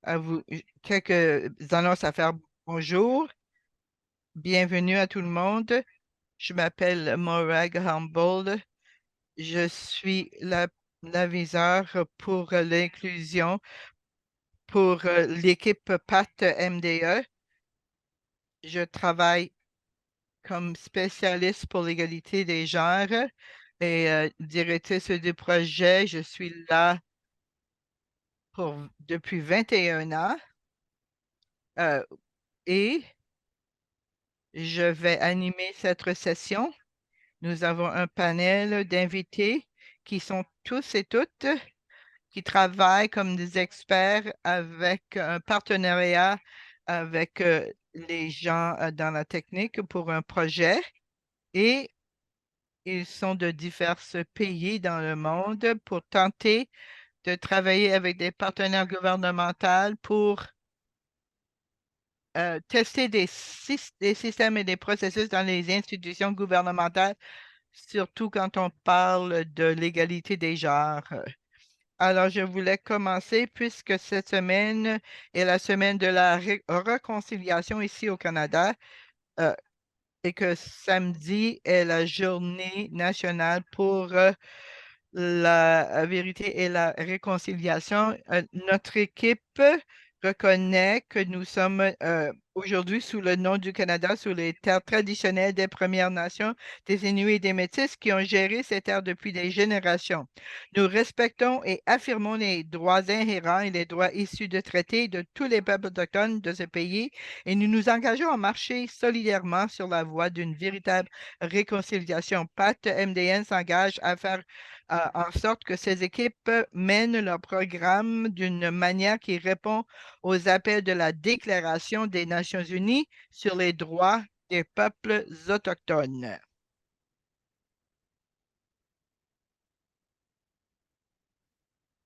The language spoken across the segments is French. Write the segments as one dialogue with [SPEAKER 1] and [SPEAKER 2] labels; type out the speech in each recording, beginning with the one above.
[SPEAKER 1] À vous, quelques annonces à faire. Bonjour, bienvenue à tout le monde. Je m'appelle Morag Humboldt. Je suis l'aviseur pour l'inclusion pour l'équipe PAT MDE. Je travaille comme spécialiste pour l'égalité des genres et directrice du projet. Je suis là depuis 21 ans euh, et je vais animer cette session. Nous avons un panel d'invités qui sont tous et toutes qui travaillent comme des experts avec un partenariat avec les gens dans la technique pour un projet et ils sont de divers pays dans le monde pour tenter de travailler avec des partenaires gouvernementaux pour tester des systèmes et des processus dans les institutions gouvernementales, surtout quand on parle de l'égalité des genres. Alors, je voulais commencer puisque cette semaine est la semaine de la réconciliation ici au Canada euh, et que samedi est la journée nationale pour la vérité et la réconciliation. Notre équipe reconnaît que nous sommes aujourd'hui sous le nom du Canada, sous les terres traditionnelles des Premières Nations, des Inuits et des Métis qui ont géré ces terres depuis des générations. Nous respectons et affirmons les droits inhérents et les droits issus de traités de tous les peuples autochtones de ce pays et nous nous engageons à marcher solidairement sur la voie d'une véritable réconciliation. PAT MDN s'engage à faire en sorte que ces équipes mènent leur programme d'une manière qui répond aux appels de la Déclaration des Nations unies sur les droits des peuples autochtones.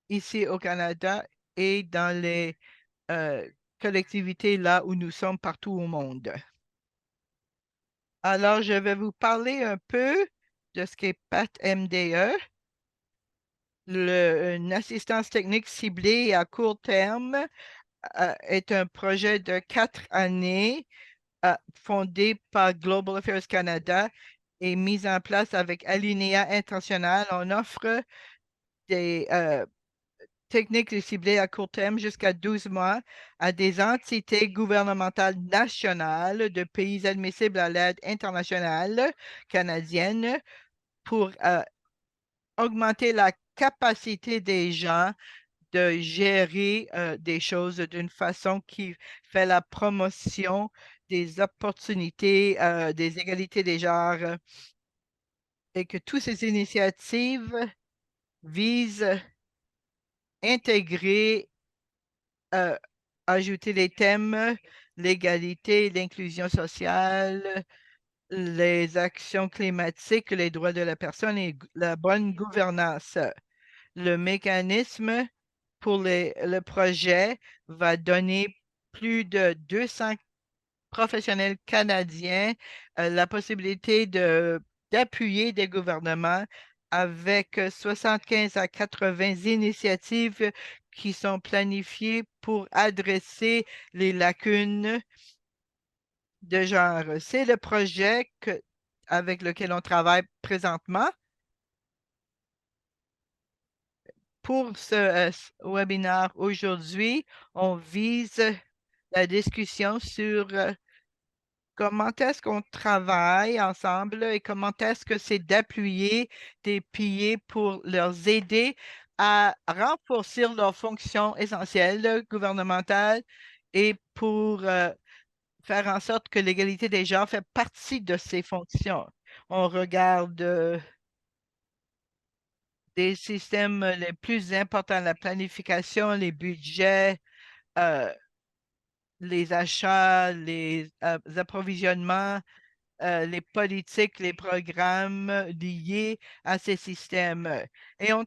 [SPEAKER 1] Ici au Canada et dans les euh, collectivités là où nous sommes partout au monde. Alors, je vais vous parler un peu de ce qu'est PAT-MDE, une assistance technique ciblée et à court terme est un projet de 4 années fondé par Global Affairs Canada et mis en place avec Alinéa International. On offre des techniques ciblées à court terme jusqu'à 12 mois à des entités gouvernementales nationales de pays admissibles à l'aide internationale canadienne pour augmenter la capacité des gens de gérer des choses d'une façon qui fait la promotion des opportunités, des égalités des genres et que toutes ces initiatives visent à intégrer, euh, ajouter les thèmes, l'égalité, l'inclusion sociale, les actions climatiques, les droits de la personne et la bonne gouvernance. Le mécanisme pour le projet va donner plus de 200 professionnels canadiens la possibilité d'appuyer des gouvernements avec 75 à 80 initiatives qui sont planifiées pour adresser les lacunes de genre. C'est le projet avec lequel on travaille présentement. Pour ce webinaire aujourd'hui, on vise la discussion sur comment est-ce qu'on travaille ensemble et comment est-ce que c'est d'appuyer des piliers pour leur aider à renforcer leurs fonctions essentielles gouvernementales et pour faire en sorte que l'égalité des genres fait partie de ces fonctions. On regarde des systèmes les plus importants, la planification, les budgets, euh, les achats, les approvisionnements, les politiques, les programmes liés à ces systèmes. Et on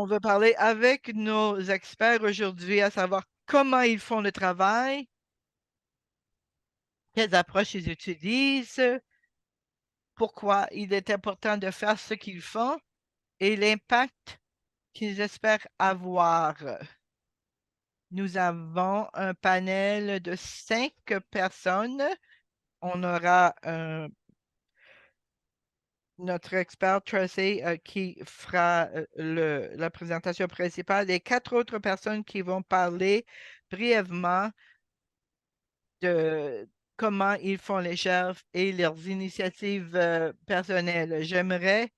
[SPEAKER 1] veut parler avec nos experts aujourd'hui à savoir comment ils font le travail, quelles approches ils utilisent, pourquoi il est important de faire ce qu'ils font et l'impact qu'ils espèrent avoir. Nous avons un panel de 5 personnes. On aura notre expert Tracy qui fera la présentation principale et 4 autres personnes qui vont parler brièvement de comment ils font les chefs et leurs initiatives personnelles. J'aimerais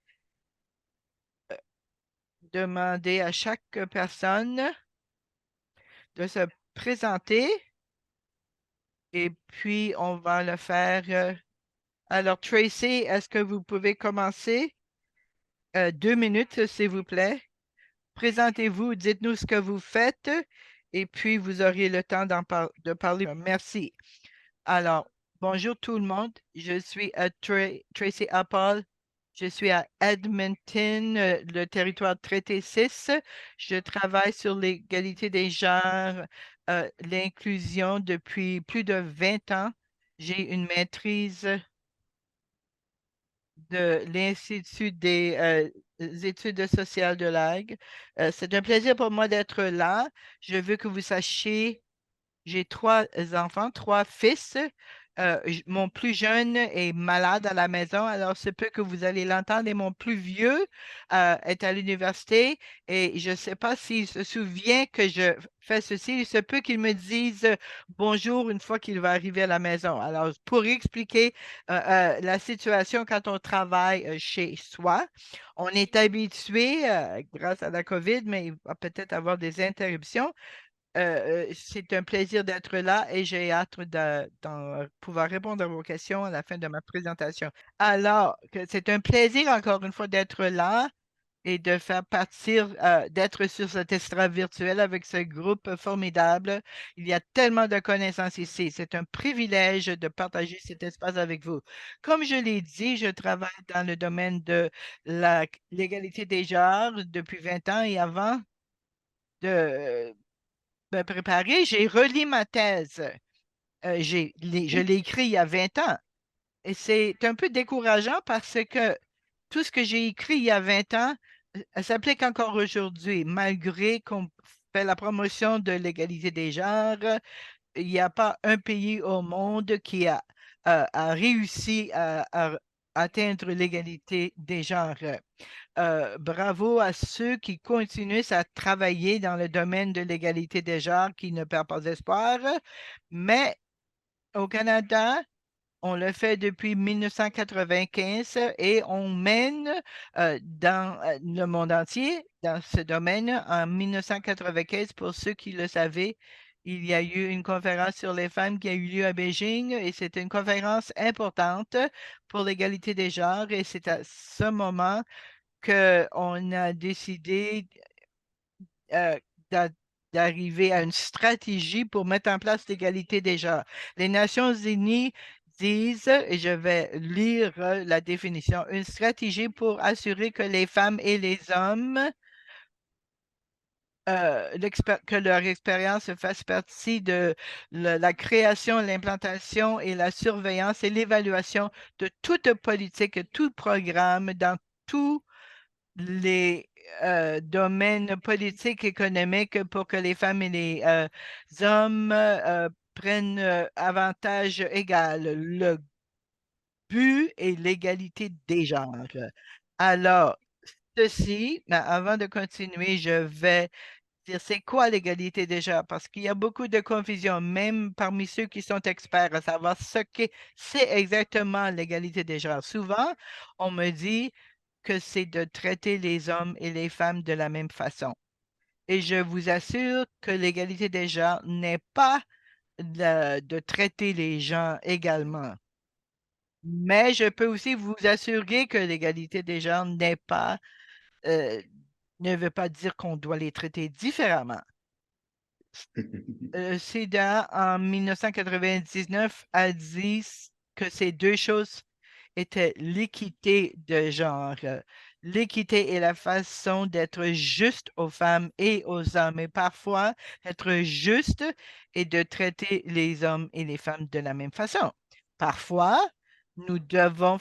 [SPEAKER 1] demander à chaque personne de se présenter et puis on va le faire. Alors, Tracy, est-ce que vous pouvez commencer? 2 minutes, s'il vous plaît. Présentez-vous, dites-nous ce que vous faites et puis vous aurez le temps de parler. Merci. Alors, bonjour tout le monde. Je suis Tracy Apple. Je suis à Edmonton, le territoire traité 6. Je travaille sur l'égalité des genres, l'inclusion depuis plus de 20 ans. J'ai une maîtrise de l'Institut des études sociales de l'AG. C'est un plaisir pour moi d'être là. Je veux que vous sachiez j'ai 3 enfants, 3 fils. Mon plus jeune est malade à la maison, alors c'est peu que vous allez l'entendre. Et mon plus vieux est à l'université et je ne sais pas s'il se souvient que je fais ceci. Il se peut qu'il me dise bonjour une fois qu'il va arriver à la maison. Alors, pour expliquer la situation quand on travaille chez soi, on est habitué, grâce à la COVID, mais il va peut-être avoir des interruptions. C'est un plaisir d'être là et j'ai hâte d'en pouvoir répondre à vos questions à la fin de ma présentation. Alors, c'est un plaisir encore une fois d'être là et de faire partir, d'être sur cet estrade virtuel avec ce groupe formidable. Il y a tellement de connaissances ici. C'est un privilège de partager cet espace avec vous. Comme je l'ai dit, je travaille dans le domaine de l'égalité des genres depuis 20 ans et avant de me préparer, j'ai relis ma thèse. Je l'ai écrit il y a 20 ans. Et c'est un peu décourageant parce que tout ce que j'ai écrit il y a 20 ans s'applique encore aujourd'hui, malgré qu'on fait la promotion de l'égalité des genres. Il n'y a pas un pays au monde qui a réussi à atteindre l'égalité des genres. Bravo à ceux qui continuent à travailler dans le domaine de l'égalité des genres, qui ne perdent pas espoir. Mais au Canada, on le fait depuis 1995 et on mène dans le monde entier dans ce domaine. En 1995, pour ceux qui le savaient, il y a eu une conférence sur les femmes qui a eu lieu à Beijing et c'était une conférence importante pour l'égalité des genres et c'est à ce moment qu'on a décidé euh, d'a- d'arriver à une stratégie pour mettre en place l'égalité des genres. Les Nations unies disent, et je vais lire la définition, une stratégie pour assurer que les femmes et les hommes, que leur expérience fasse partie de la création, l'implantation et la surveillance et l'évaluation de toute politique, tout programme dans tout les domaines politiques, économiques pour que les femmes et les hommes prennent avantage égal. Le but est l'égalité des genres. Alors, ceci, mais avant de continuer, je vais dire c'est quoi l'égalité des genres parce qu'il y a beaucoup de confusion, même parmi ceux qui sont experts, à savoir ce que c'est exactement l'égalité des genres. Souvent, on me dit que c'est de traiter les hommes et les femmes de la même façon. Et je vous assure que l'égalité des genres n'est pas de traiter les gens également. Mais je peux aussi vous assurer que l'égalité des genres euh, ne veut pas dire qu'on doit les traiter différemment. SIDA, en 1999, a dit que ces deux choses étaient l'équité de genre. L'équité est la façon d'être juste aux femmes et aux hommes, et parfois être juste et de traiter les hommes et les femmes de la même façon. Parfois, nous devons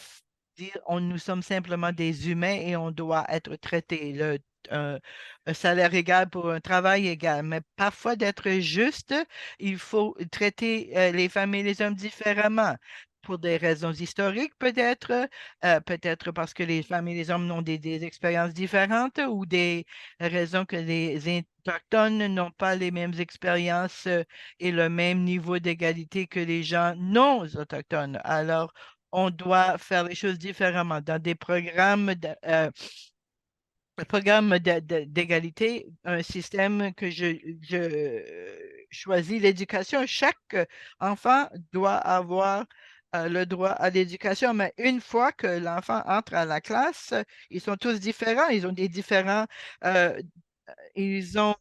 [SPEAKER 1] dire nous sommes simplement des humains et on doit être traités un, un salaire égal pour un travail égal. Mais parfois, d'être juste, il faut traiter les femmes et les hommes différemment. Pour des raisons historiques, peut-être, peut-être parce que les femmes et les hommes ont des expériences différentes ou des raisons que les Autochtones n'ont pas les mêmes expériences et le même niveau d'égalité que les gens non autochtones. Alors, on doit faire les choses différemment. Dans des programmes d'égalité, un système que je choisis, l'éducation. Chaque enfant doit avoir le droit à l'éducation, mais une fois que l'enfant entre à la classe, ils sont tous différents, ils ont des différents, euh, ils ont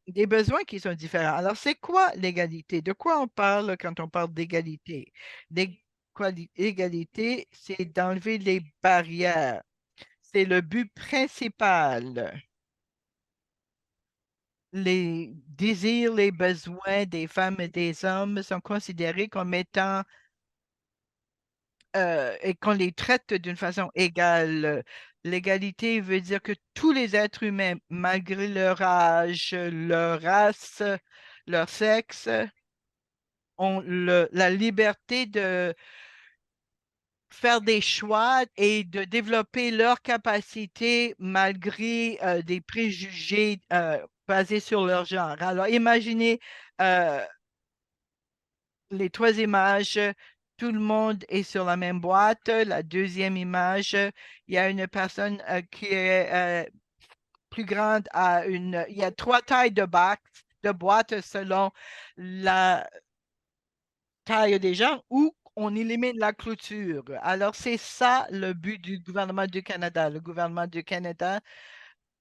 [SPEAKER 1] des besoins qui sont différents. Alors, c'est quoi l'égalité? De quoi on parle quand on parle d'égalité? L'égalité, c'est d'enlever les barrières. C'est le but principal. Les désirs, les besoins des femmes et des hommes sont considérés comme étant et qu'on les traite d'une façon égale. L'égalité veut dire que tous les êtres humains, malgré leur âge, leur race, leur sexe, ont la liberté de faire des choix et de développer leurs capacités malgré des préjugés basés sur leur genre. Alors, imaginez euh, les trois images, tout le monde est sur la même boîte. La deuxième image, il y a une personne qui est plus grande à une... Il y a trois tailles de boîtes selon la taille des gens ou on élimine la clôture. Alors, c'est ça le but du gouvernement du Canada. Le gouvernement du Canada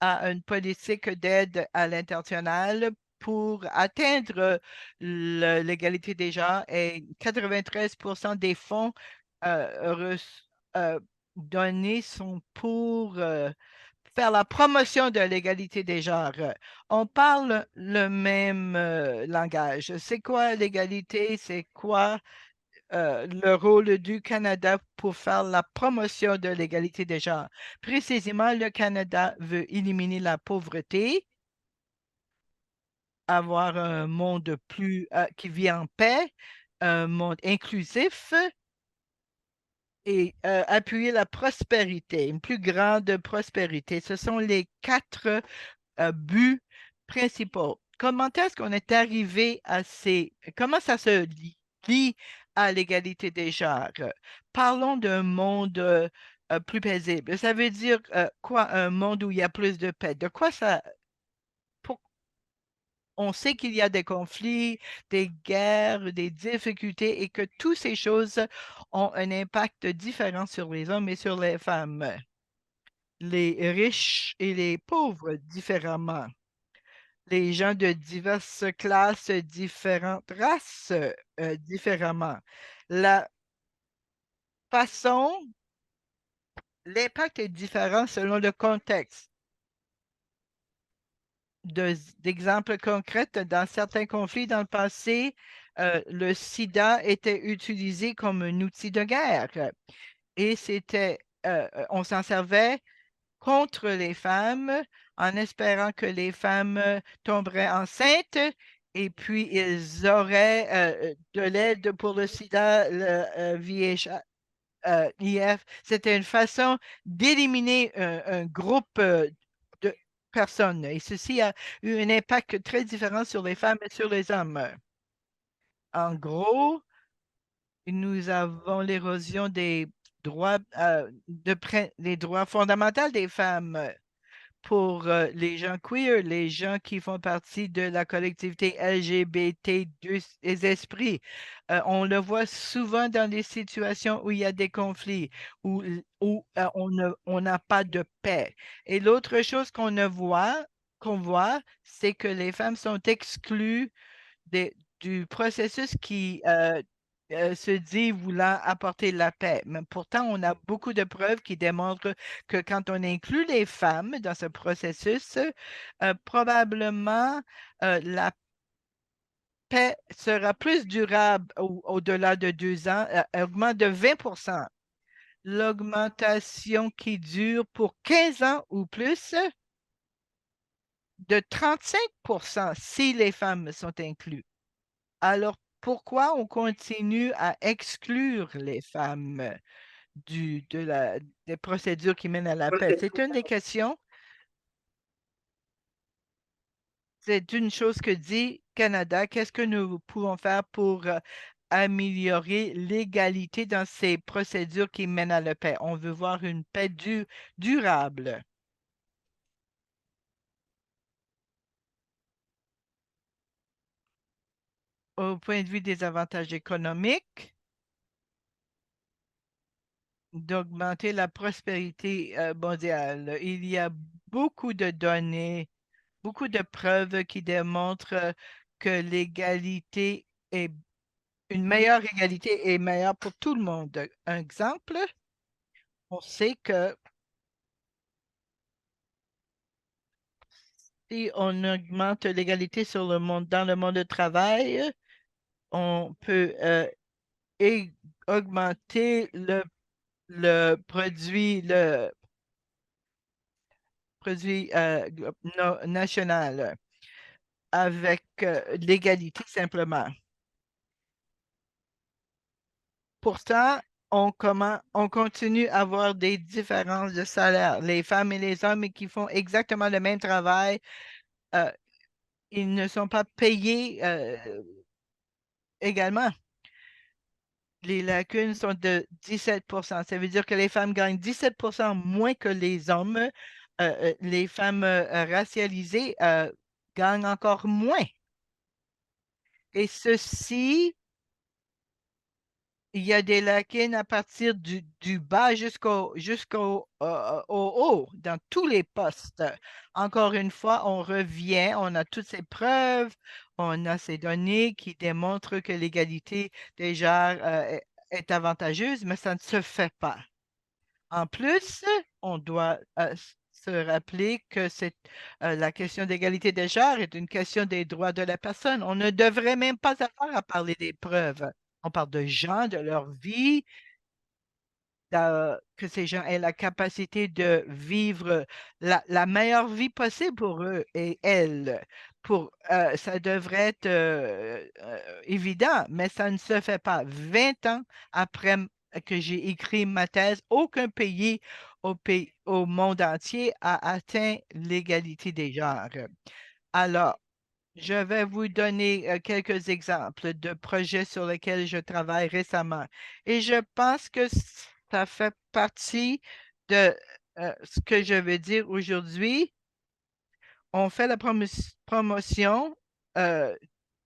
[SPEAKER 1] a une politique d'aide à l'international pour atteindre l'égalité des genres et 93% des fonds euh, donnés sont pour faire la promotion de l'égalité des genres. On parle le même langage. C'est quoi l'égalité? C'est quoi le rôle du Canada pour faire la promotion de l'égalité des genres? Précisément, le Canada veut éliminer la pauvreté, avoir un monde plus qui vit en paix, un monde inclusif et appuyer la prospérité, une plus grande prospérité. Ce sont les quatre buts principaux. Comment est-ce qu'on est arrivé à Comment ça se lie à l'égalité des genres? Parlons d'un monde plus paisible. Ça veut dire quoi, un monde où il y a plus de paix? De quoi ça... pour- On sait qu'il y a des conflits, des guerres, des difficultés et que toutes ces choses ont un impact différent sur les hommes et sur les femmes, les riches et les pauvres différemment, les gens de diverses classes, différentes races, différemment. La façon, l'impact est différent selon le contexte. D'exemples concrets, dans certains conflits dans le passé, le sida était utilisé comme un outil de guerre et on s'en servait contre les femmes en espérant que les femmes tomberaient enceintes et puis ils auraient de l'aide pour le sida, le VIH. C'était une façon d'éliminer un groupe de personnes et ceci a eu un impact très différent sur les femmes et sur les hommes. En gros, nous avons l'érosion des droits, des droits fondamentaux des femmes pour les gens queer, les gens qui font partie de la collectivité LGBT2 les esprits. On le voit souvent dans les situations où il y a des conflits, où on n'a pas de paix. Et l'autre chose qu'on voit, c'est que les femmes sont exclues du processus qui se dit voulant apporter la paix. Mais pourtant, on a beaucoup de preuves qui démontrent que quand on inclut les femmes dans ce processus, probablement la paix sera plus durable au-delà de 2 ans, augmente de 20%. l'augmentation qui dure pour 15 ans ou plus de 35 si les femmes sont incluses. Alors, pourquoi on continue à exclure les femmes des procédures qui mènent à la paix? C'est une des questions. C'est une chose que dit Canada. Qu'est-ce que nous pouvons faire pour améliorer l'égalité dans ces procédures qui mènent à la paix? On veut voir une paix durable. Au point de vue des avantages économiques, d'augmenter la prospérité mondiale. Il y a beaucoup de données, beaucoup de preuves qui démontrent que l'égalité est une meilleure égalité est meilleure pour tout le monde. Un exemple, on sait que si on augmente l'égalité sur le monde, dans le monde du travail, on peut et augmenter le produit national avec l'égalité simplement. Pourtant, on continue à avoir des différences de salaire. Les femmes et les hommes qui font exactement le même travail, euh, ils ne sont pas payés également. Les lacunes sont de 17%. Ça veut dire que les femmes gagnent 17% moins que les hommes. Les femmes racialisées gagnent encore moins. Et ceci, il y a des lacunes à partir du bas jusqu'au au haut, dans tous les postes. Encore une fois, on revient, on a toutes ces preuves, on a ces données qui démontrent que l'égalité des genres est avantageuse, mais ça ne se fait pas. En plus, on doit se rappeler que la question d'égalité des genres est une question des droits de la personne. On ne devrait même pas avoir à parler des preuves. On parle de gens, de leur vie, que ces gens aient la capacité de vivre la meilleure vie possible pour eux et elles. Ça devrait être évident, mais ça ne se fait pas. 20 ans après que j'ai écrit ma thèse, aucun au monde entier a atteint l'égalité des genres. Alors, je vais vous donner quelques exemples de projets sur lesquels je travaille récemment. Et je pense que ça fait partie de ce que je veux dire aujourd'hui. On fait la promotion euh,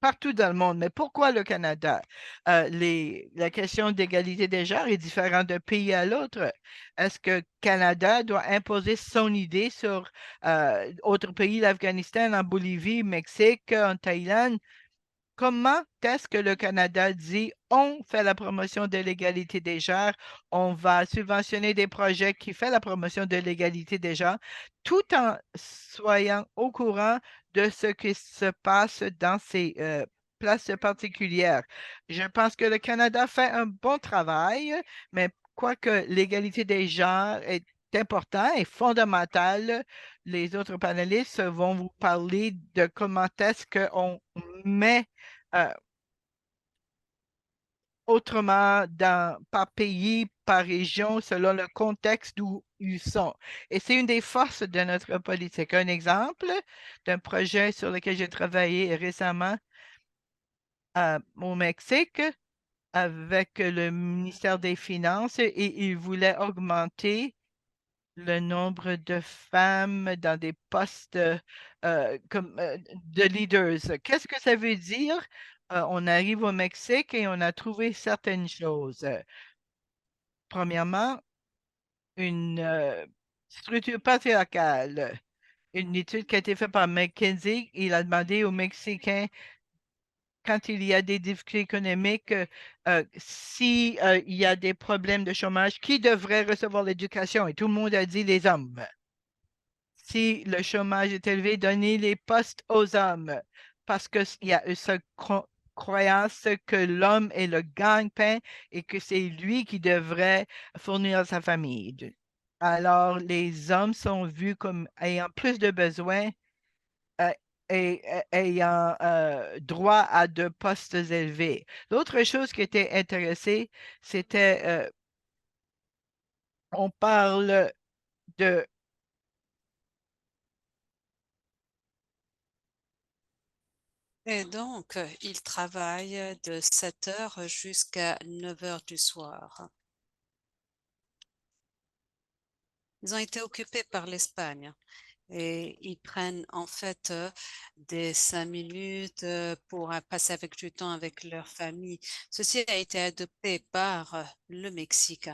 [SPEAKER 1] partout dans le monde. Mais pourquoi le Canada? La question d'égalité des genres est différente d'un pays à l'autre. Est-ce que Canada doit imposer son idée sur autres pays, l'Afghanistan, en Bolivie, Mexique, en Thaïlande? Comment est-ce que le Canada dit on fait la promotion de l'égalité des genres, on va subventionner des projets qui font la promotion de l'égalité des genres, tout en soyant au courant de ce qui se passe dans ces places particulières. Je pense que le Canada fait un bon travail, mais quoique l'égalité des genres est important et fondamental, les autres panélistes vont vous parler de comment est-ce qu'on met euh, autrement par pays, par région, selon le contexte d'où ils sont. Et c'est une des forces de notre politique. Un exemple d'un projet sur lequel j'ai travaillé récemment au Mexique avec le ministère des Finances et il voulait augmenter le nombre de femmes dans des postes de leaders. Qu'est-ce que ça veut dire? On arrive au Mexique et on a trouvé certaines choses. Premièrement, une structure patriarcale. Une étude qui a été faite par McKinsey, il a demandé aux Mexicains quand il y a des difficultés économiques, si il y a des problèmes de chômage, qui devrait recevoir l'éducation? Et tout le monde a dit les hommes. Si le chômage est élevé, donnez les postes aux hommes parce qu'il y a ce croyance que l'homme est le gagne-pain et que c'est lui qui devrait fournir sa famille. Alors, les hommes sont vus comme ayant plus de besoins euh, et ayant droit à de postes élevés. L'autre chose qui était intéressée, c'était, on parle de
[SPEAKER 2] Et donc, ils travaillent de 7 heures jusqu'à 9 heures du soir. Ils ont été occupés par l'Espagne. Et ils prennent en fait des 5 minutes pour passer avec du temps avec leur famille. Ceci a été adopté par le Mexique.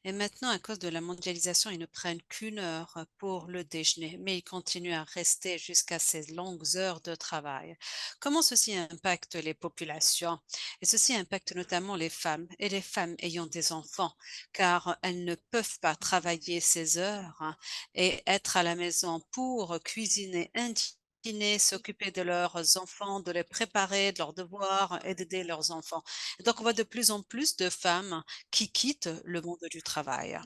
[SPEAKER 2] Et maintenant, à cause de la mondialisation, ils ne prennent qu'une heure pour le déjeuner, mais ils continuent à rester jusqu'à ces longues heures de travail. Comment ceci impacte les populations? Et ceci impacte notamment les femmes et les femmes ayant des enfants, car elles ne peuvent pas travailler ces heures, hein, et être à la maison pour cuisiner un dîner, s'occuper de leurs enfants, de les préparer, de leurs devoirs et d'aider leurs enfants. Et donc, on voit de plus en plus de femmes qui quittent le monde du travail.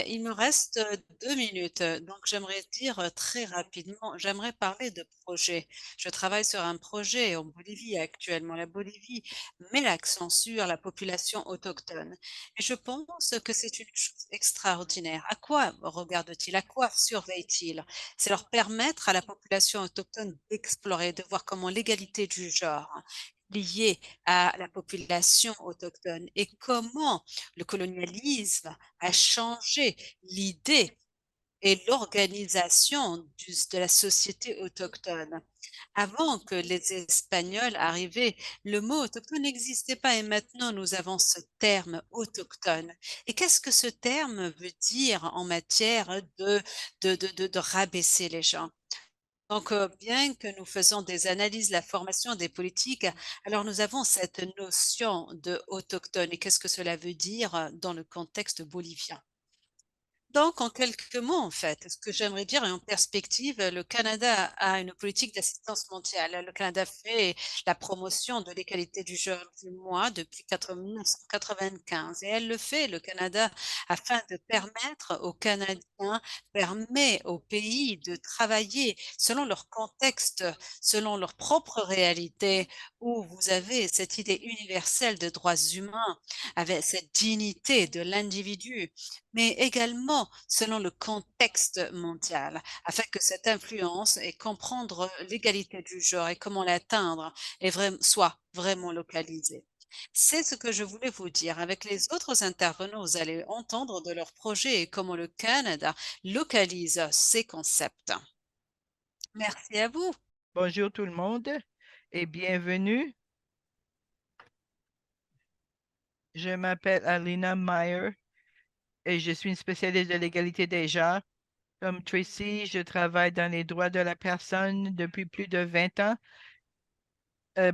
[SPEAKER 2] Il me reste 2 minutes, donc j'aimerais dire très rapidement, j'aimerais parler de projet. Je travaille sur un projet en Bolivie actuellement. La Bolivie met l'accent sur la population autochtone et je pense que c'est une chose extraordinaire. À quoi regarde-t-il? À quoi surveille-t-il? C'est leur permettre à la population autochtone d'explorer, de voir comment l'égalité du genre liée à la population autochtone et comment le colonialisme a changé l'idée et l'organisation de la société autochtone. Avant que les Espagnols arrivaient, le mot autochtone n'existait pas et maintenant nous avons ce terme autochtone. Et qu'est-ce que ce terme veut dire en matière de rabaisser les gens? Donc, bien que nous faisons des analyses, la formation des politiques, alors nous avons cette notion de autochtone. Et qu'est-ce que cela veut dire dans le contexte bolivien? Donc, en quelques mots, en fait, ce que j'aimerais dire et en perspective, le Canada a une politique d'assistance mondiale. Le Canada fait la promotion de l'égalité du genre du mois depuis 1995 et elle le fait, le Canada, afin de permettre aux Canadiens, permet aux pays de travailler selon leur contexte, selon leur propre réalité, où vous avez cette idée universelle de droits humains, avec cette dignité de l'individu mais également selon le contexte mondial, afin que cette influence et comprendre l'égalité du genre et comment l'atteindre soit vraiment localisée. C'est ce que je voulais vous dire. Avec les autres intervenants, vous allez entendre de leurs projets et comment le Canada localise ces concepts. Merci à vous.
[SPEAKER 1] bonjour tout le monde et bienvenue. Je m'appelle Alina Meyer et je suis une spécialiste de l'égalité des genres. Comme Tracy, je travaille dans les droits de la personne depuis plus de 20 ans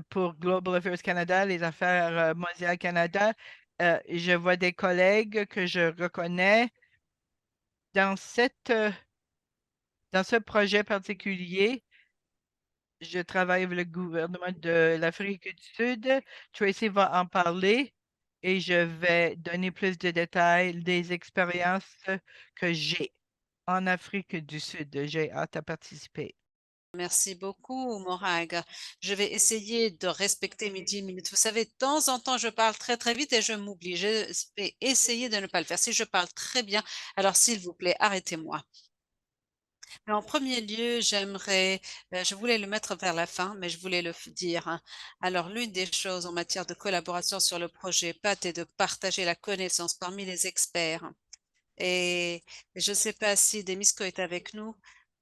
[SPEAKER 1] pour Global Affairs Canada, les affaires mondiales Canada. Je vois des collègues que je reconnais dans dans ce projet particulier. Je travaille avec le gouvernement de l'Afrique du Sud. Tracy va en parler et je vais donner plus de détails des expériences que j'ai en Afrique du Sud. J'ai hâte à participer.
[SPEAKER 2] Merci beaucoup, Morag. Je vais essayer de respecter mes 10 minutes. Vous savez, de temps en temps, je parle très, très vite et je m'oublie. Je vais essayer de ne pas le faire. Si je parle très bien, alors s'il vous plaît, arrêtez-moi. Mais en premier lieu, je voulais le mettre vers la fin, mais je voulais dire, hein. Alors, l'une des choses en matière de collaboration sur le projet PAT est de partager la connaissance parmi les experts. Et je ne sais pas si Demisco est avec nous.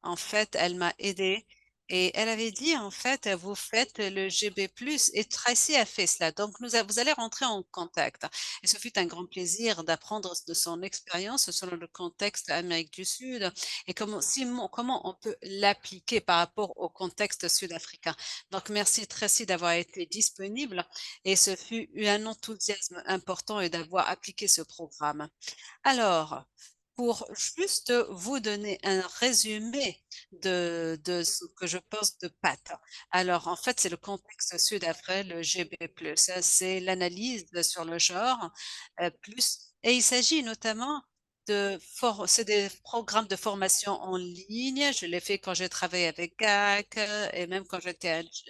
[SPEAKER 2] En fait, elle m'a aidée et elle avait dit, en fait, vous faites le GB+, et Tracy a fait cela. Donc, vous allez rentrer en contact. Et ce fut un grand plaisir d'apprendre de son expérience selon le contexte Amérique du Sud et comment on peut l'appliquer par rapport au contexte sud-africain. Donc, merci Tracy d'avoir été disponible et ce fut un enthousiasme important et d'avoir appliqué ce programme. Alors, pour juste vous donner un résumé de ce que je pense de Pat. Alors, en fait, c'est le contexte sud-africain, le GB+. Ça, c'est l'analyse sur le genre plus. Et il s'agit notamment c'est des programmes de formation en ligne. Je l'ai fait quand j'ai travaillé avec GAC et même quand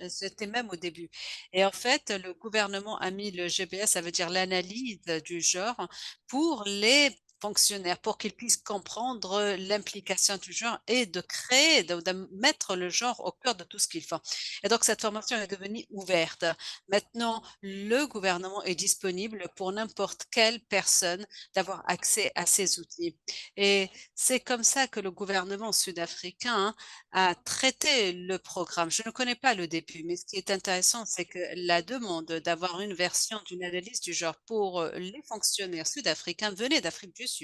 [SPEAKER 2] c'était même au début. Et en fait, le gouvernement a mis le GBS, ça veut dire l'analyse du genre, pour les fonctionnaires, pour qu'ils puissent comprendre l'implication du genre et de créer, de mettre le genre au cœur de tout ce qu'ils font. Et donc, cette formation est devenue ouverte. Maintenant, le gouvernement est disponible pour n'importe quelle personne d'avoir accès à ces outils. Et c'est comme ça que le gouvernement sud-africain a traité le programme. Je ne connais pas le début, mais ce qui est intéressant, c'est que la demande d'avoir une version d'une analyse du genre pour les fonctionnaires sud-africains venait d'Afrique du Sud.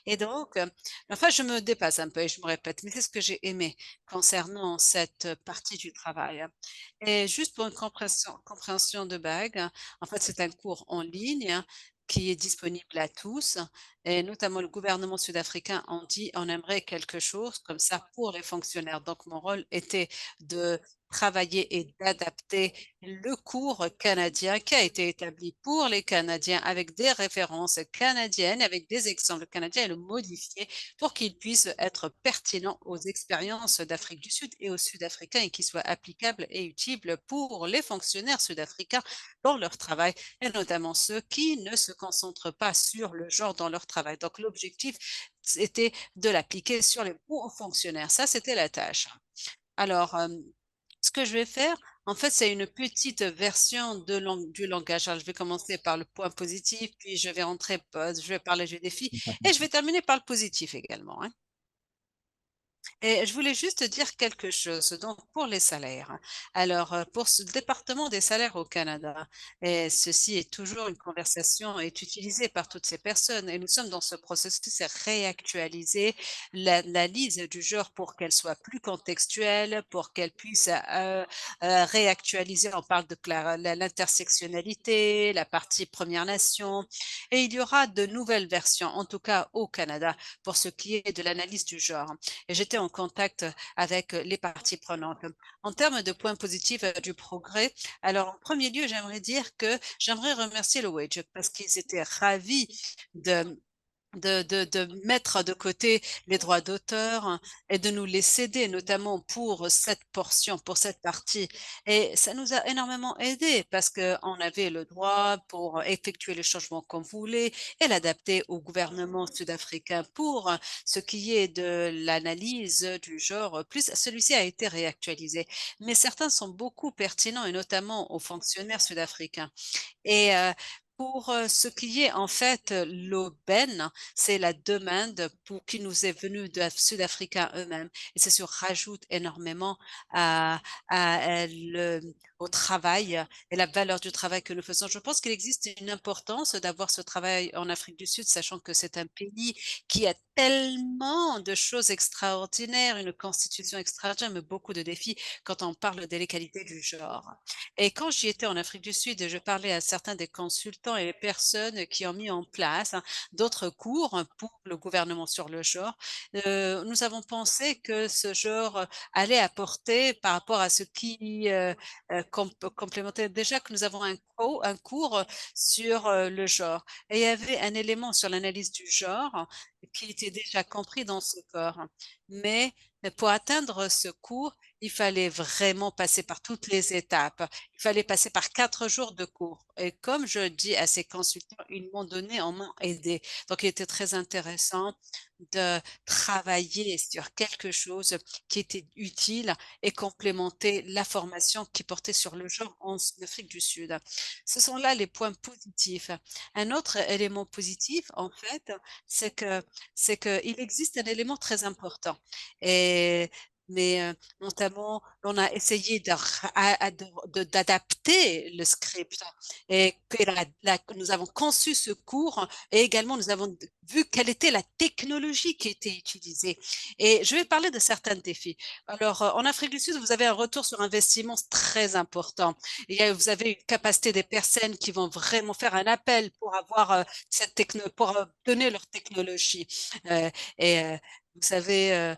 [SPEAKER 2] Et donc, enfin, je me dépasse un peu et je me répète, mais c'est ce que j'ai aimé concernant cette partie du travail. Et juste pour une compréhension de bague, en fait, c'est un cours en ligne qui est disponible à tous, et notamment le gouvernement sud-africain en dit on aimerait quelque chose comme ça pour les fonctionnaires. Donc, mon rôle était de travailler et d'adapter le cours canadien qui a été établi pour les Canadiens avec des références canadiennes, avec des exemples canadiens et le modifier pour qu'il puisse être pertinent aux expériences d'Afrique du Sud et aux Sud-Africains et qu'il soit applicable et utile pour les fonctionnaires sud-africains dans leur travail et notamment ceux qui ne se concentrent pas sur le genre dans leur travail. Donc, l'objectif était de l'appliquer sur les bons fonctionnaires. Ça, c'était la tâche. Alors, ce que je vais faire, en fait, c'est une petite version du langage. Alors, je vais commencer par le point positif, puis je vais je vais parler du défi, et je vais terminer par le positif également, hein. Et je voulais juste dire quelque chose. Donc, pour les salaires. Alors, pour ce département des salaires au Canada, et ceci est toujours une conversation est utilisée par toutes ces personnes. Et nous sommes dans ce processus à réactualiser l'analyse du genre pour qu'elle soit plus contextuelle, pour qu'elle puisse réactualiser. On parle de l'intersectionnalité, la partie Première Nation. Et il y aura de nouvelles versions, en tout cas au Canada, pour ce qui est de l'analyse du genre et j'étais en contact avec les parties prenantes. En termes de points positifs du progrès, alors en premier lieu, j'aimerais remercier le Wage parce qu'ils étaient ravis de de mettre de côté les droits d'auteur et de nous les céder, notamment pour cette portion, pour cette partie. Et ça nous a énormément aidé parce qu'on avait le droit pour effectuer le changement qu'on voulait et l'adapter au gouvernement sud-africain pour ce qui est de l'analyse du genre. Plus celui-ci a été réactualisé, mais certains sont beaucoup pertinents et notamment aux fonctionnaires sud-africains. Et pour ce qui est en fait l'aubaine, c'est la demande pour qui nous est venue de Sud-Africains eux-mêmes. Et c'est se rajoute énormément à, au travail et la valeur du travail que nous faisons. Je pense qu'il existe une importance d'avoir ce travail en Afrique du Sud, sachant que c'est un pays qui a tellement de choses extraordinaires, une constitution extraordinaire, mais beaucoup de défis quand on parle de l'égalité du genre. Et quand j'y étais en Afrique du Sud, je parlais à certains des consultants et les personnes qui ont mis en place d'autres cours pour le gouvernement sur le genre. Nous avons pensé que ce genre allait apporter par rapport à ce qui complémentait déjà que nous avons un cours sur le genre. Et il y avait un élément sur l'analyse du genre qui était déjà compris dans ce corps. Mais pour atteindre ce cours, il fallait vraiment passer par toutes les étapes. Il fallait passer par 4 jours de cours. Et comme je dis à ces consultants, ils m'ont donné, on m'a aidé. Donc, il était très intéressant de travailler sur quelque chose qui était utile et complémenter la formation qui portait sur le genre en Afrique du Sud. Ce sont là les points positifs. Un autre élément positif, en fait, c'est qu'il existe un élément très important. Et mais notamment, on a essayé d'adapter le script et nous avons conçu ce cours et également nous avons vu quelle était la technologie qui était utilisée. Et je vais parler de certains défis. Alors, en Afrique du Sud, vous avez un retour sur investissement très important. Vous avez une capacité des personnes qui vont vraiment faire un appel pour avoir pour donner leur technologie. Euh, et vous savez,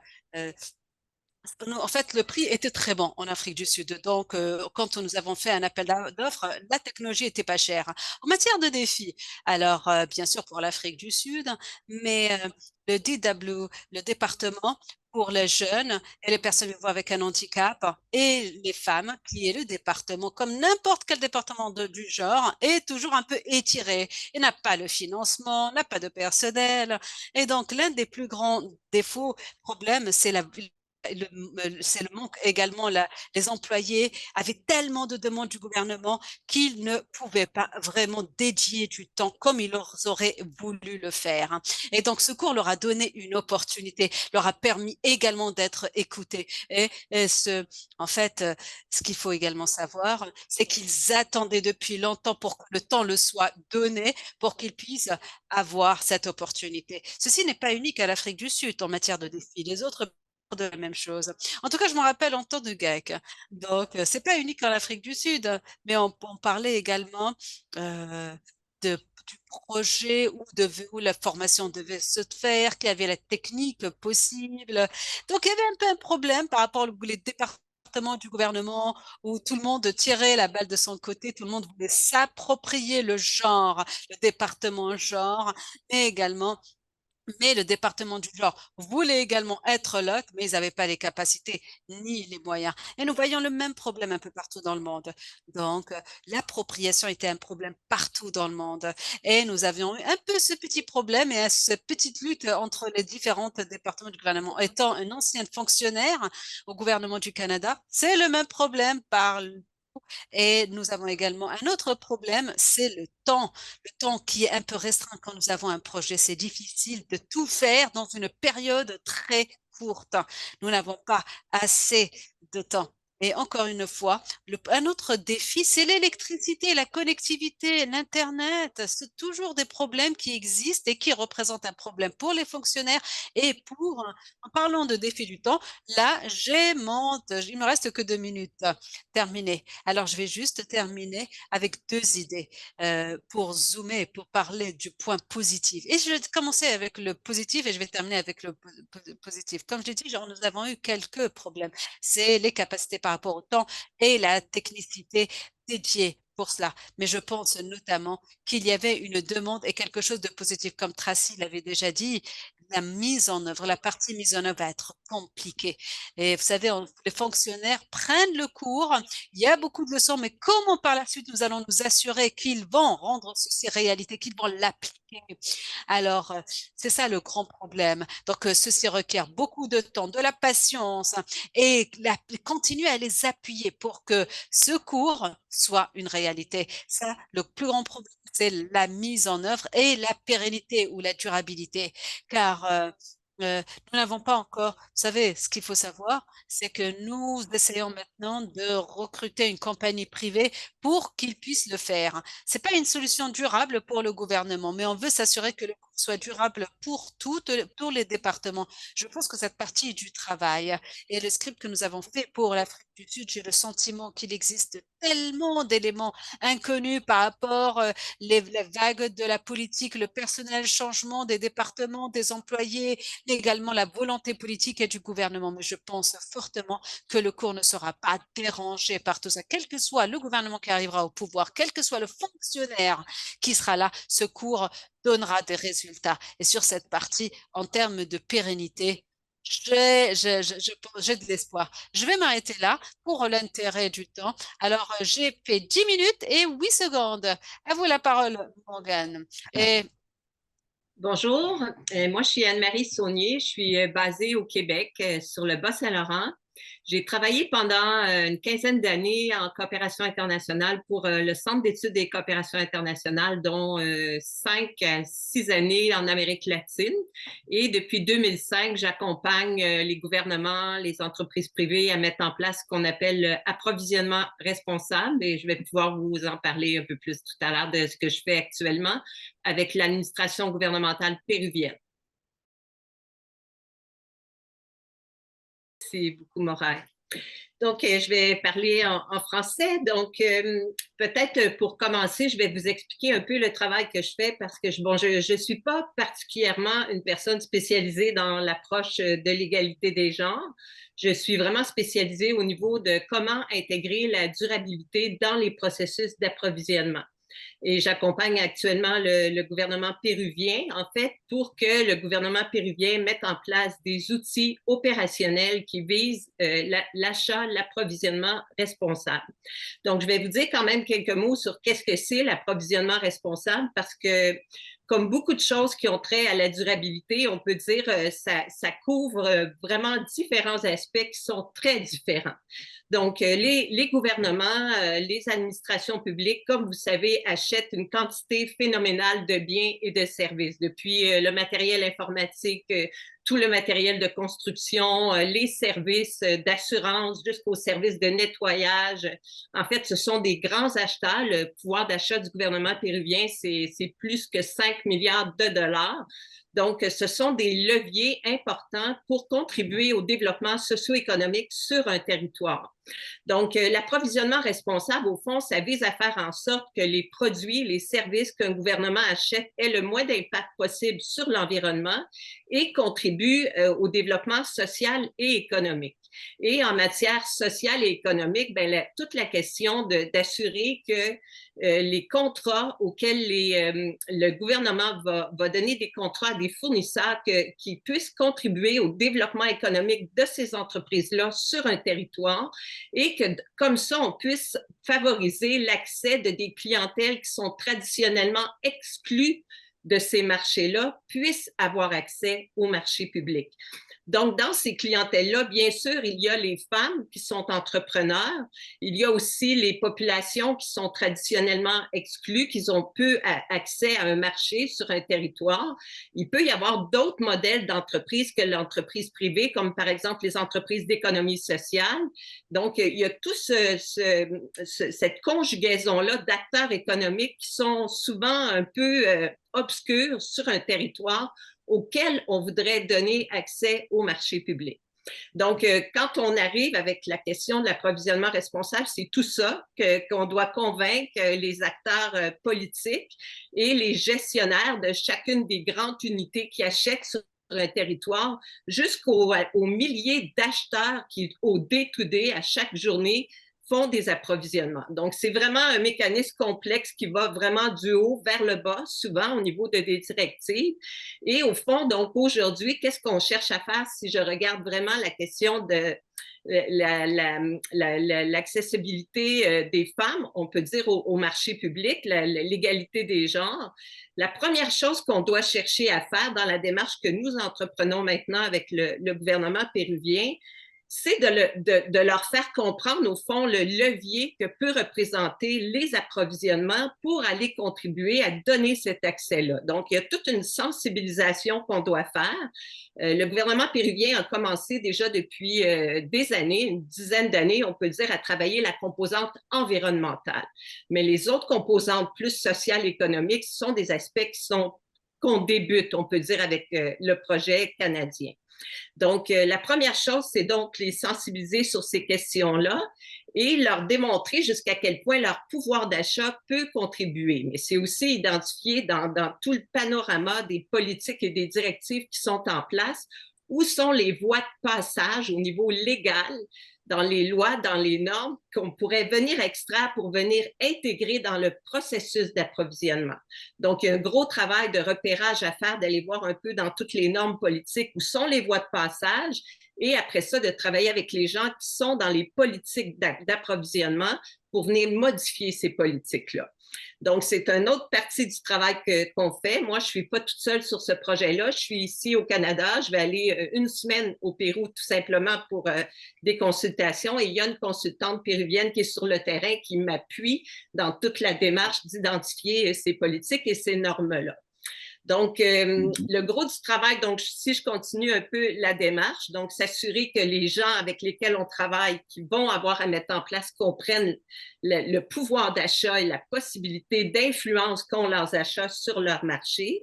[SPEAKER 2] en fait, le prix était très bon en Afrique du Sud. Donc, quand nous avons fait un appel d'offres, la technologie était pas chère. En matière de défis, alors, bien sûr, pour l'Afrique du Sud, mais le DW, le département pour les jeunes et les personnes vivant avec un handicap et les femmes, qui est le département, comme n'importe quel département du genre, est toujours un peu étiré. Il n'a pas le financement, n'a pas de personnel. Et donc, l'un des plus grands défauts, problèmes, c'est le manque également. Les employés avaient tellement de demandes du gouvernement qu'ils ne pouvaient pas vraiment dédier du temps comme ils auraient voulu le faire. Et donc, ce cours leur a donné une opportunité, leur a permis également d'être écoutés. En fait, ce qu'il faut également savoir, c'est qu'ils attendaient depuis longtemps pour que le temps le soit donné pour qu'ils puissent avoir cette opportunité. Ceci n'est pas unique à l'Afrique du Sud en matière de défis. Les autres de la même chose. En tout cas, je me rappelle en temps de GAEC. Donc, c'est pas unique en Afrique du Sud, mais on parlait également euh, du projet où la formation devait se faire, qu'il y avait la technique possible. Donc, il y avait un peu un problème par rapport aux les départements du gouvernement où tout le monde tirait la balle de son côté, tout le monde voulait s'approprier le genre, le département genre, mais également mais le département du genre voulait également être là, mais ils n'avaient pas les capacités ni les moyens. Et nous voyons le même problème un peu partout dans le monde. Donc, l'appropriation était un problème partout dans le monde. Et nous avions eu un peu ce petit problème et cette petite lutte entre les différents départements du gouvernement. Étant un ancien fonctionnaire au gouvernement du Canada, c'est le même problème par et nous avons également un autre problème, c'est le temps qui est un peu restreint quand nous avons un projet. C'est difficile de tout faire dans une période très courte. Nous n'avons pas assez de temps. Et encore une fois, un autre défi, c'est l'électricité, la connectivité, l'Internet. C'est toujours des problèmes qui existent et qui représentent un problème pour les fonctionnaires et en parlant de défi du temps, là, il me reste que 2 minutes. Terminé. Alors, je vais juste terminer avec deux idées pour zoomer, pour parler du point positif. Et je vais commencer avec le positif et je vais terminer avec le positif. Comme je l'ai dit, genre, nous avons eu quelques problèmes. C'est les capacités par rapport au temps et la technicité dédiée pour cela. Mais je pense notamment qu'il y avait une demande et quelque chose de positif. Comme Tracy l'avait déjà dit, la mise en œuvre, la partie mise en œuvre va être compliquée. Et vous savez, les fonctionnaires prennent le cours, il y a beaucoup de leçons, mais comment par la suite nous allons nous assurer qu'ils vont rendre ceci réalité, qu'ils vont l'appliquer? Alors, c'est ça le grand problème. Donc, ceci requiert beaucoup de temps, de la patience et continuer à les appuyer pour que ce cours soit une réalité. Ça, le plus grand problème, c'est la mise en œuvre et la pérennité ou la durabilité. Car nous n'avons pas encore, vous savez, ce qu'il faut savoir, c'est que nous essayons maintenant de recruter une compagnie privée pour qu'ils puissent le faire. C'est pas une solution durable pour le gouvernement, mais on veut s'assurer que le cours soit durable pour tous les départements. Je pense que cette partie est du travail. Et le script que nous avons fait pour l'Afrique du Sud, j'ai le sentiment qu'il existe tellement d'éléments inconnus par rapport les vagues de la politique, le personnel changement des départements, des employés, également la volonté politique et du gouvernement. Mais je pense fortement que le cours ne sera pas dérangé par tout ça. Quel que soit le gouvernement qui arrivera au pouvoir, quel que soit le fonctionnaire qui sera là, ce cours donnera des résultats. Et sur cette partie, en termes de pérennité, j'ai de l'espoir. Je vais m'arrêter là pour l'intérêt du temps. Alors, j'ai fait 10 minutes et 8 secondes. À vous la parole, Morgane. Et
[SPEAKER 3] Bonjour, moi je suis Anne-Marie Saunier, je suis basée au Québec sur le Bas-Saint-Laurent J'ai travaillé pendant une quinzaine d'années en coopération internationale pour le Centre d'études des coopérations internationales, dont 5 à 6 années en Amérique latine. Et depuis 2005, j'accompagne les gouvernements, les entreprises privées à mettre en place ce qu'on appelle l'approvisionnement responsable. Et je vais pouvoir vous en parler un peu plus tout à l'heure de ce que je fais actuellement avec l'administration gouvernementale péruvienne. Merci beaucoup, Moraï. Donc, je vais parler en français. Donc, peut-être pour commencer, je vais vous expliquer un peu le travail que je fais parce que je suis pas particulièrement une personne spécialisée dans l'approche de l'égalité des genres. Je suis vraiment spécialisée au niveau de comment intégrer la durabilité dans les processus d'approvisionnement. Et j'accompagne actuellement le gouvernement péruvien, en fait, pour que le gouvernement péruvien mette en place des outils opérationnels qui visent l'achat, l'approvisionnement responsable. Donc, je vais vous dire quand même quelques mots sur qu'est-ce que c'est l'approvisionnement responsable, parce que comme beaucoup de choses qui ont trait à la durabilité, on peut dire ça couvre vraiment différents aspects qui sont très différents. Donc, les gouvernements, les administrations publiques, comme vous savez, achètent une quantité phénoménale de biens et de services, depuis le matériel informatique, tout le matériel de construction, les services d'assurance jusqu'aux services de nettoyage. En fait, ce sont des grands acheteurs. Le pouvoir d'achat du gouvernement péruvien, c'est plus que 5 milliards de dollars. Donc, ce sont des leviers importants pour contribuer au développement socio-économique sur un territoire. Donc, l'approvisionnement responsable, au fond, ça vise à faire en sorte que les produits, les services qu'un gouvernement achète aient le moins d'impact possible sur l'environnement et contribuent au développement social et économique. Et en matière sociale et économique, bien, toute la question d'assurer que les contrats auxquels le gouvernement va donner des contrats à des fournisseurs qui puissent contribuer au développement économique de ces entreprises-là sur un territoire et que comme ça, on puisse favoriser l'accès de des clientèles qui sont traditionnellement exclues de ces marchés-là puissent avoir accès au marché public. Donc, dans ces clientèles-là, bien sûr, il y a les femmes qui sont entrepreneurs. Il y a aussi les populations qui sont traditionnellement exclues, qui ont peu accès à un marché sur un territoire. Il peut y avoir d'autres modèles d'entreprise que l'entreprise privée, comme par exemple les entreprises d'économie sociale. Donc, il y a toute cette conjugaison-là d'acteurs économiques qui sont souvent un peu obscurs sur un territoire auquel on voudrait donner accès au marché public. Donc, quand on arrive avec la question de l'approvisionnement responsable, c'est tout ça qu'on doit convaincre les acteurs politiques et les gestionnaires de chacune des grandes unités qui achètent sur un territoire jusqu'aux milliers d'acheteurs qui, au day-to-day, à chaque journée, font des approvisionnements. Donc, c'est vraiment un mécanisme complexe qui va vraiment du haut vers le bas, souvent au niveau des directives. Et au fond, donc aujourd'hui, qu'est-ce qu'on cherche à faire si je regarde vraiment la question de l'accessibilité des femmes, on peut dire, au marché public, l'égalité des genres. La première chose qu'on doit chercher à faire dans la démarche que nous entreprenons maintenant avec le gouvernement péruvien, c'est de leur faire comprendre, au fond, le levier que peut représenter les approvisionnements pour aller contribuer à donner cet accès-là. Donc, il y a toute une sensibilisation qu'on doit faire. Le gouvernement péruvien a commencé déjà depuis des années, une dizaine d'années, on peut dire, à travailler la composante environnementale. Mais les autres composantes plus sociales et économiques sont des aspects qu'on débute, on peut dire, avec le projet canadien. Donc, la première chose, c'est donc les sensibiliser sur ces questions-là et leur démontrer jusqu'à quel point leur pouvoir d'achat peut contribuer. Mais c'est aussi identifier dans tout le panorama des politiques et des directives qui sont en place où sont les voies de passage au niveau légal dans les lois, dans les normes qu'on pourrait venir extraire pour venir intégrer dans le processus d'approvisionnement. Donc, il y a un gros travail de repérage à faire, d'aller voir un peu dans toutes les normes politiques où sont les voies de passage et après ça, de travailler avec les gens qui sont dans les politiques d'approvisionnement pour venir modifier ces politiques-là. Donc, c'est une autre partie du travail qu'on fait. Moi, je ne suis pas toute seule sur ce projet-là. Je suis ici au Canada. Je vais aller une semaine au Pérou tout simplement pour des consultations. Et il y a une consultante péruvienne qui est sur le terrain qui m'appuie dans toute la démarche d'identifier ces politiques et ces normes-là. Donc, le gros du travail, donc, si je continue un peu la démarche, donc, s'assurer que les gens avec lesquels on travaille, qui vont avoir à mettre en place, comprennent le pouvoir d'achat et la possibilité d'influence qu'ont leurs achats sur leur marché.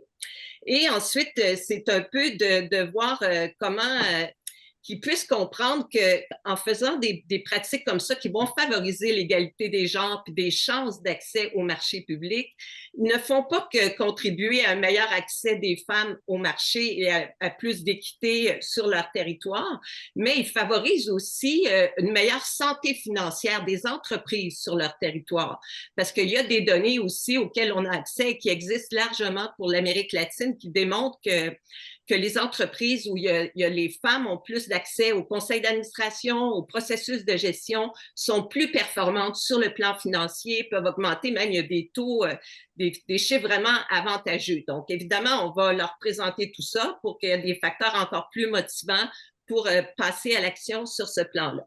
[SPEAKER 3] Et ensuite, c'est un peu de voir comment qu'ils puissent comprendre qu'en faisant des pratiques comme ça qui vont favoriser l'égalité des genres et des chances d'accès au marché public, ils ne font pas que contribuer à un meilleur accès des femmes au marché et à plus d'équité sur leur territoire, mais ils favorisent aussi une meilleure santé financière des entreprises sur leur territoire. Parce qu'il y a des données aussi auxquelles on a accès et qui existent largement pour l'Amérique latine qui démontrent que les entreprises où il y a les femmes ont plus d'accès au conseil d'administration, au processus de gestion, sont plus performantes sur le plan financier, peuvent augmenter, même il y a des taux, des chiffres vraiment avantageux. Donc, évidemment, on va leur présenter tout ça pour qu'il y ait des facteurs encore plus motivants pour passer à l'action sur ce plan-là.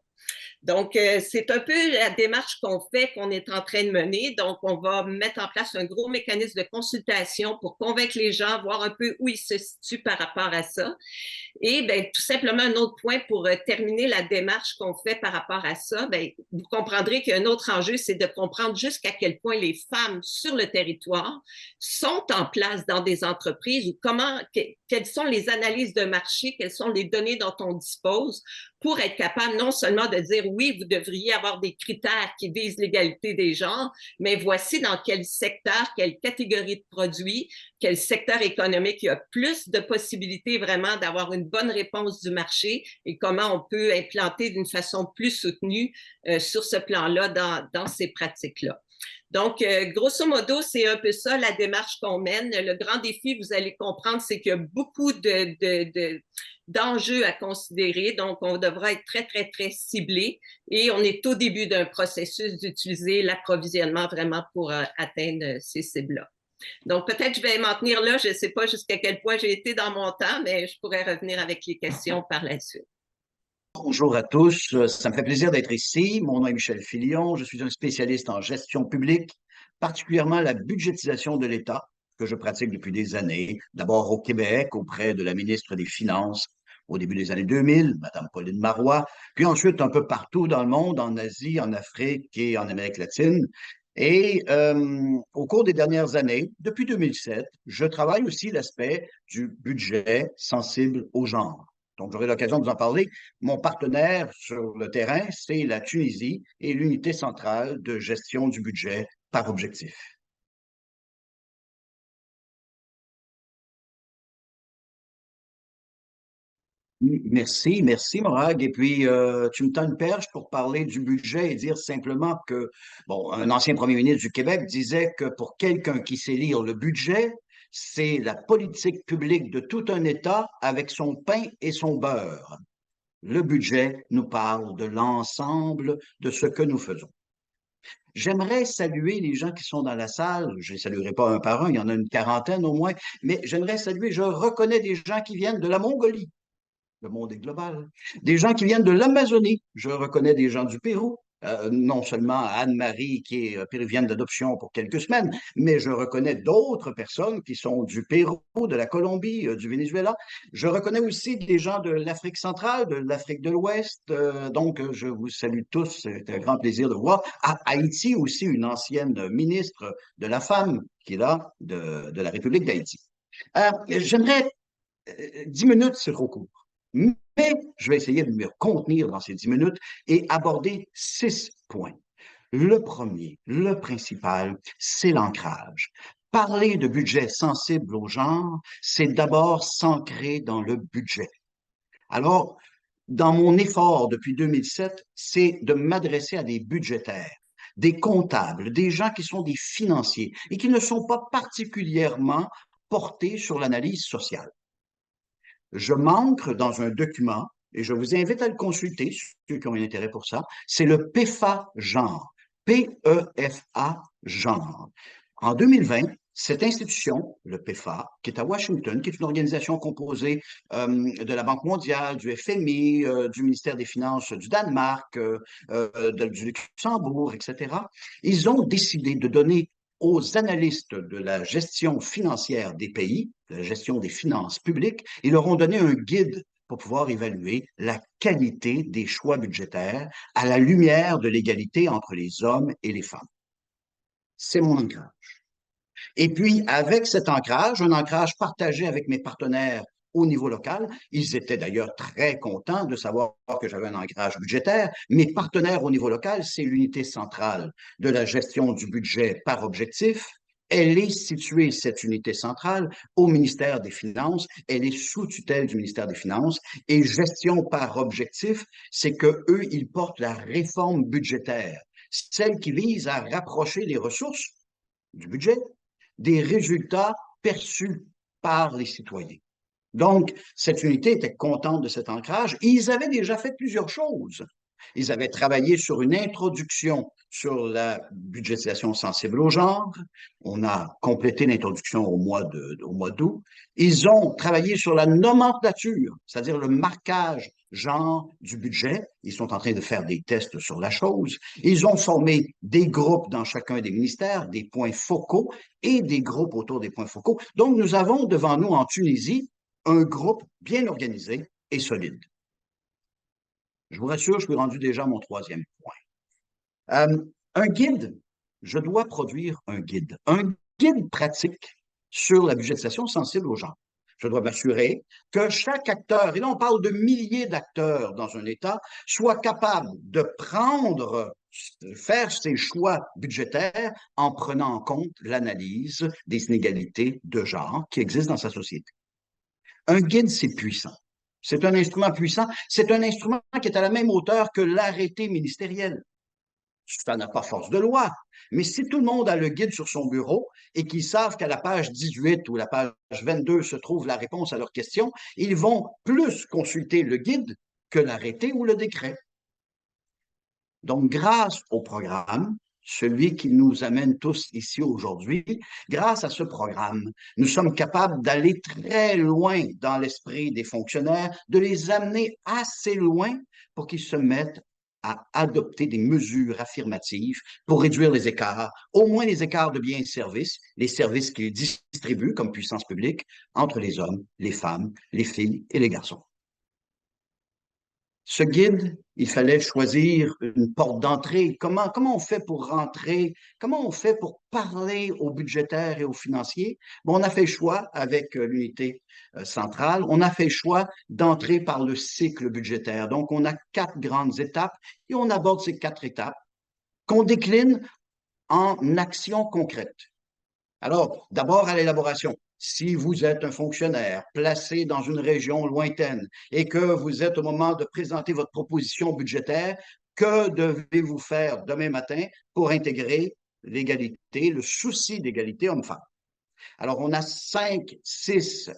[SPEAKER 3] Donc, c'est un peu la démarche qu'on fait, qu'on est en train de mener. Donc, on va mettre en place un gros mécanisme de consultation pour convaincre les gens, voir un peu où ils se situent par rapport à ça. Et bien, tout simplement, un autre point pour terminer la démarche qu'on fait par rapport à ça, bien, vous comprendrez qu'un autre enjeu, c'est de comprendre jusqu'à quel point les femmes sur le territoire sont en place dans des entreprises ou quelles sont les analyses de marché, quelles sont les données dont on dispose pour être capable non seulement de dire oui, vous devriez avoir des critères qui visent l'égalité des genres, mais voici dans quel secteur, quelle catégorie de produits, quel secteur économique il y a plus de possibilités vraiment d'avoir une bonne réponse du marché et comment on peut implanter d'une façon plus soutenue sur ce plan-là dans ces pratiques-là. Donc, grosso modo, c'est un peu ça la démarche qu'on mène. Le grand défi, vous allez comprendre, c'est qu'il y a beaucoup d'enjeux à considérer. Donc, on devra être très, très, très ciblé. Et on est au début d'un processus d'utiliser l'approvisionnement vraiment pour atteindre ces cibles-là. Donc, peut-être je vais m'en tenir là. Je ne sais pas jusqu'à quel point j'ai été dans mon temps, mais je pourrais revenir avec les questions par la suite.
[SPEAKER 4] Bonjour à tous, ça me fait plaisir d'être ici. Mon nom est Michel Filion, je suis un spécialiste en gestion publique, particulièrement la budgétisation de l'État, que je pratique depuis des années, d'abord au Québec auprès de la ministre des Finances au début des années 2000, Mme Pauline Marois, puis ensuite un peu partout dans le monde, en Asie, en Afrique et en Amérique latine. Et au cours des dernières années, depuis 2007, je travaille aussi l'aspect du budget sensible au genre. Donc, j'aurai l'occasion de vous en parler. Mon partenaire sur le terrain, c'est la Tunisie et l'unité centrale de gestion du budget par objectif. Merci, Morag. Et puis, tu me tends une perche pour parler du budget et dire simplement que, bon, un ancien premier ministre du Québec disait que pour quelqu'un qui sait lire le budget, c'est la politique publique de tout un État avec son pain et son beurre. Le budget nous parle de l'ensemble de ce que nous faisons. J'aimerais saluer les gens qui sont dans la salle. Je ne les saluerai pas un par un, il y en a une quarantaine au moins, mais j'aimerais saluer, je reconnais des gens qui viennent de la Mongolie. Le monde est global. Des gens qui viennent de l'Amazonie. Je reconnais des gens du Pérou. Non seulement Anne-Marie, qui est péruvienne d'adoption pour quelques semaines, mais je reconnais d'autres personnes qui sont du Pérou, de la Colombie, du Venezuela. Je reconnais aussi des gens de l'Afrique centrale, de l'Afrique de l'Ouest. Donc, je vous salue tous. C'est un grand plaisir de vous voir. À Haïti aussi, une ancienne ministre de la Femme qui est là, de la République d'Haïti. J'aimerais 10 minutes, c'est trop court. Mais je vais essayer de me contenir dans ces 10 minutes et aborder 6 points. Le premier, le principal, c'est l'ancrage. Parler de budget sensible au genre, c'est d'abord s'ancrer dans le budget. Alors, dans mon effort depuis 2007, c'est de m'adresser à des budgétaires, des comptables, des gens qui sont des financiers et qui ne sont pas particulièrement portés sur l'analyse sociale. Je m'ancre dans un document, et je vous invite à le consulter, ceux qui ont un intérêt pour ça, c'est le PEFA genre, PEFA genre. En 2020, cette institution, le PEFA, qui est à Washington, qui est une organisation composée de la Banque mondiale, du FMI, du ministère des Finances du Danemark, du Luxembourg, etc., ils ont décidé de donner aux analystes de la gestion financière des pays, de la gestion des finances publiques, ils leur ont donné un guide pour pouvoir évaluer la qualité des choix budgétaires à la lumière de l'égalité entre les hommes et les femmes. C'est mon ancrage. Et puis, avec cet ancrage, un ancrage partagé avec mes partenaires au niveau local, ils étaient d'ailleurs très contents de savoir que j'avais un ancrage budgétaire. Mes partenaires au niveau local, c'est l'unité centrale de la gestion du budget par objectif. Elle est située, cette unité centrale, au ministère des Finances. Elle est sous tutelle du ministère des Finances. Et gestion par objectif, c'est qu'eux, ils portent la réforme budgétaire, celle qui vise à rapprocher les ressources du budget des résultats perçus par les citoyens. Donc, cette unité était contente de cet ancrage et ils avaient déjà fait plusieurs choses. Ils avaient travaillé sur une introduction sur la budgétisation sensible au genre. On a complété l'introduction au mois d'août. Ils ont travaillé sur la nomenclature, c'est-à-dire le marquage genre du budget. Ils sont en train de faire des tests sur la chose. Ils ont formé des groupes dans chacun des ministères, des points focaux et des groupes autour des points focaux. Donc, nous avons devant nous en Tunisie un groupe bien organisé et solide. Je vous rassure, je suis rendu déjà à mon troisième point. Un guide, je dois produire un guide pratique sur la budgétisation sensible aux gens. Je dois m'assurer que chaque acteur, et là on parle de milliers d'acteurs dans un État, soit capable de faire ses choix budgétaires en prenant en compte l'analyse des inégalités de genre qui existent dans sa société. Un guide, c'est puissant. C'est un instrument puissant. C'est un instrument qui est à la même hauteur que l'arrêté ministériel. Ça n'a pas force de loi. Mais si tout le monde a le guide sur son bureau et qu'ils savent qu'à la page 18 ou la page 22 se trouve la réponse à leur question, ils vont plus consulter le guide que l'arrêté ou le décret. Donc, grâce au programme, celui qui nous amène tous ici aujourd'hui, grâce à ce programme, nous sommes capables d'aller très loin dans l'esprit des fonctionnaires, de les amener assez loin pour qu'ils se mettent à adopter des mesures affirmatives pour réduire les écarts, au moins les écarts de biens et services, les services qu'ils distribuent comme puissance publique entre les hommes, les femmes, les filles et les garçons. Ce guide, il fallait choisir une porte d'entrée. Comment on fait pour rentrer? Comment on fait pour parler aux budgétaires et aux financiers? Bon, on a fait le choix avec l'unité centrale. On a fait le choix d'entrer par le cycle budgétaire. Donc, on a 4 grandes étapes et on aborde ces 4 étapes qu'on décline en actions concrètes. Alors, d'abord à l'élaboration. Si vous êtes un fonctionnaire placé dans une région lointaine et que vous êtes au moment de présenter votre proposition budgétaire, que devez-vous faire demain matin pour intégrer l'égalité, le souci d'égalité homme-femme? Alors, on a 5, 6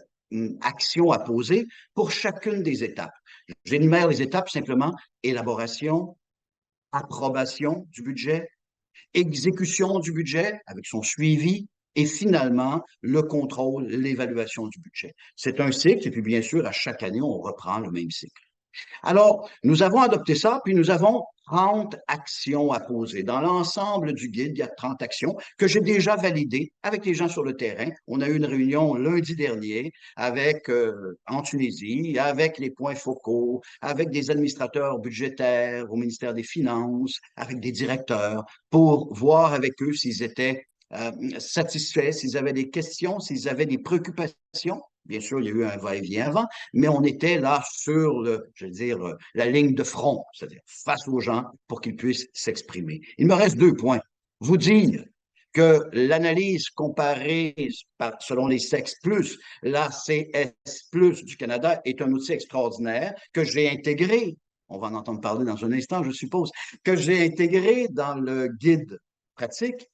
[SPEAKER 4] actions à poser pour chacune des étapes. J'énumère les étapes simplement: élaboration, approbation du budget, exécution du budget avec son suivi, et finalement, le contrôle, l'évaluation du budget. C'est un cycle, et puis bien sûr, à chaque année, on reprend le même cycle. Alors, nous avons adopté ça, puis nous avons 30 actions à poser. Dans l'ensemble du guide, il y a 30 actions que j'ai déjà validées avec les gens sur le terrain. On a eu une réunion lundi dernier en Tunisie, avec les points focaux, avec des administrateurs budgétaires au ministère des Finances, avec des directeurs, pour voir avec eux s'ils étaient satisfaits, s'ils avaient des questions, s'ils avaient des préoccupations. Bien sûr, il y a eu un va-et-vient avant, mais on était là sur la ligne de front, c'est-à-dire face aux gens pour qu'ils puissent s'exprimer. Il me reste 2 points. Vous dire que l'analyse comparée selon les sexes plus, l'ACS plus du Canada est un outil extraordinaire que j'ai intégré, on va en entendre parler dans un instant, je suppose, que j'ai intégré dans le guide pratique.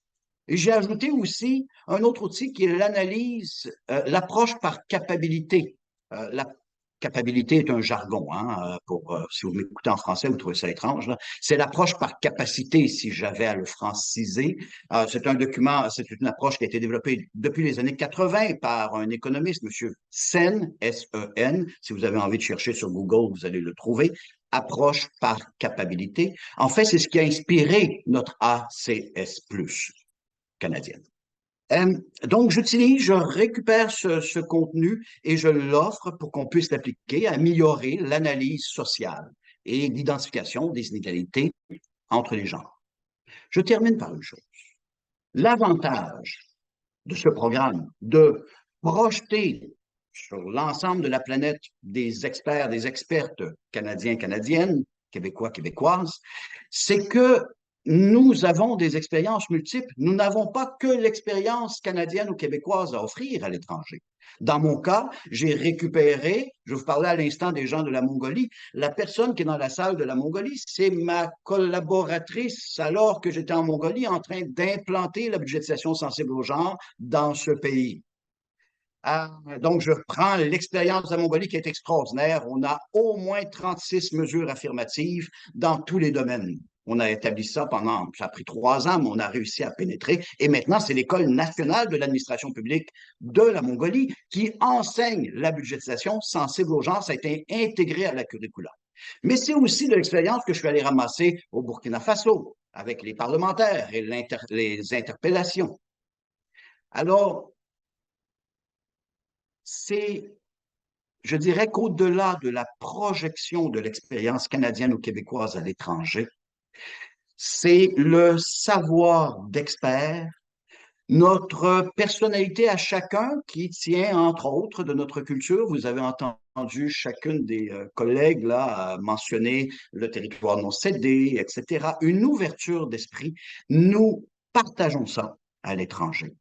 [SPEAKER 4] Et j'ai ajouté aussi un autre outil qui est l'analyse, l'approche par capacité. capacité est un jargon, hein, si vous m'écoutez en français, vous trouvez ça étrange, là. C'est l'approche par capacité, si j'avais à le franciser. C'est un document, c'est une approche qui a été développée depuis les années 80 par un économiste, M. Sen, S-E-N. Si vous avez envie de chercher sur Google, vous allez le trouver. Approche par capacité. En fait, c'est ce qui a inspiré notre ACS+, canadienne. Donc, je récupère ce contenu et je l'offre pour qu'on puisse l'appliquer à améliorer l'analyse sociale et l'identification des inégalités entre les genres. Je termine par une chose. L'avantage de ce programme de projeter sur l'ensemble de la planète des experts, des expertes canadiens, canadiennes, québécois, québécoises, c'est que nous avons des expériences multiples. Nous n'avons pas que l'expérience canadienne ou québécoise à offrir à l'étranger. Dans mon cas, j'ai récupéré, je vous parlais à l'instant des gens de la Mongolie, la personne qui est dans la salle de la Mongolie, c'est ma collaboratrice alors que j'étais en Mongolie en train d'implanter la budgétisation sensible au genre dans ce pays. Donc, je prends l'expérience de la Mongolie qui est extraordinaire. On a au moins 36 mesures affirmatives dans tous les domaines. On a établi ça ça a pris 3 ans, mais on a réussi à pénétrer. Et maintenant, c'est l'École nationale de l'administration publique de la Mongolie qui enseigne la budgétisation sensible au genre. Ça a été intégré à la curricula. Mais c'est aussi de l'expérience que je suis allé ramasser au Burkina Faso avec les parlementaires et les interpellations. Alors, je dirais qu'au-delà de la projection de l'expérience canadienne ou québécoise à l'étranger, c'est le savoir d'expert, notre personnalité à chacun qui tient, entre autres, de notre culture. Vous avez entendu chacune des collègues là mentionner le territoire non cédé, etc. Une ouverture d'esprit. Nous partageons ça à l'étranger.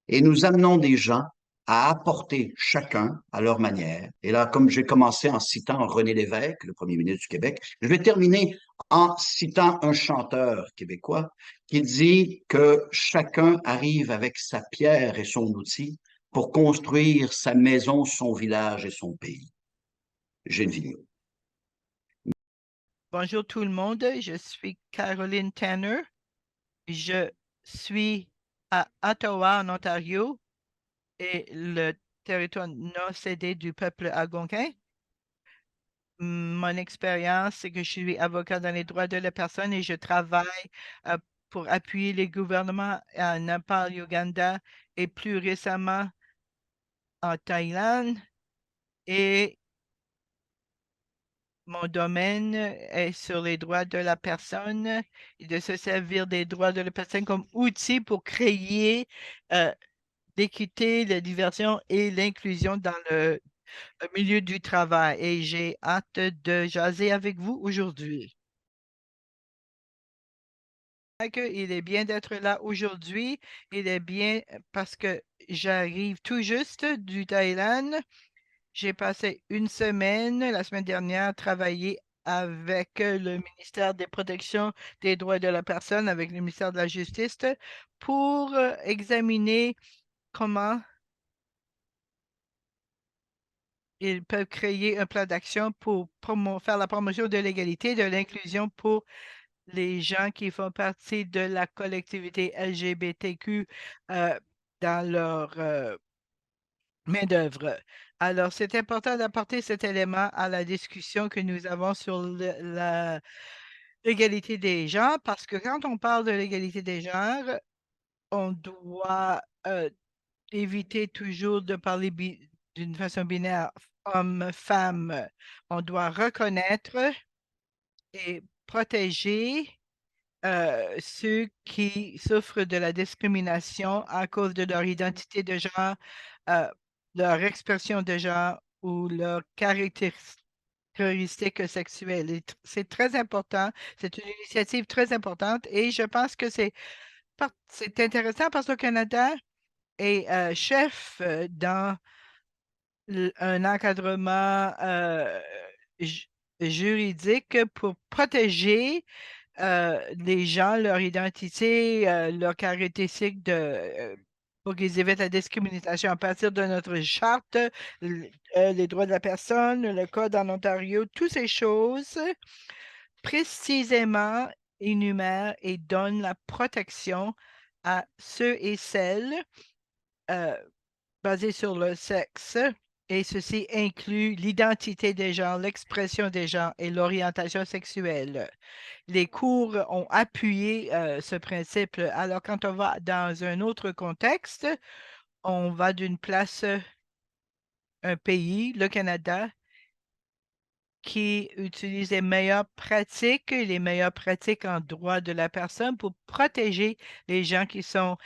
[SPEAKER 4] Et nous amenons des gens à apporter chacun à leur manière. Et là, comme j'ai commencé en citant René Lévesque, le premier ministre du Québec, je vais terminer en citant un chanteur québécois qui dit que chacun arrive avec sa pierre et son outil pour construire sa maison, son village et son pays. Gilles Vigneault.
[SPEAKER 1] Bonjour tout le monde, je suis Caroline Tanner. Je suis à Ottawa, en Ontario, et le territoire non cédé du peuple algonquin. Mon expérience, c'est que je suis avocat dans les droits de la personne et je travaille pour appuyer les gouvernements à Népal, Ouganda et plus récemment en Thaïlande. Et mon domaine est sur les droits de la personne et de se servir des droits de la personne comme outil pour créer l'équité, la diversion et l'inclusion dans le milieu du travail. Et j'ai hâte de jaser avec vous aujourd'hui. Il est bien d'être là aujourd'hui. Il est bien parce que j'arrive tout juste du Thaïlande. J'ai passé une semaine, la semaine dernière, à travailler avec le ministère des Protections des droits de la personne, avec le ministère de la Justice, pour examiner comment ils peuvent créer un plan d'action pour faire la promotion de l'égalité, de l'inclusion pour les gens qui font partie de la collectivité LGBTQ dans leur main-d'œuvre. Alors, c'est important d'apporter cet élément à la discussion que nous avons sur l'égalité des genres, parce que quand on parle de l'égalité des genres, on doit éviter toujours de parler d'une façon binaire homme-femme. On doit reconnaître et protéger ceux qui souffrent de la discrimination à cause de leur identité de genre, euh, leur expression de genre ou leur caractéristiques sexuelles. C'est très important. C'est une initiative très importante et je pense que c'est intéressant parce que le Canada est chef dans un encadrement juridique pour protéger les gens, leur identité, leurs caractéristiques pour qu'ils évitent la discrimination à partir de notre charte, les droits de la personne, le code en Ontario, toutes ces choses précisément énumèrent et donnent la protection à ceux et celles basés sur le sexe. Et ceci inclut l'identité des genres, l'expression des genres et l'orientation sexuelle. Les cours ont appuyé ce principe. Alors, quand on va dans un autre contexte, on va d'une place, un pays, le Canada, qui utilise les meilleures pratiques en droit de la personne pour protéger les gens qui sont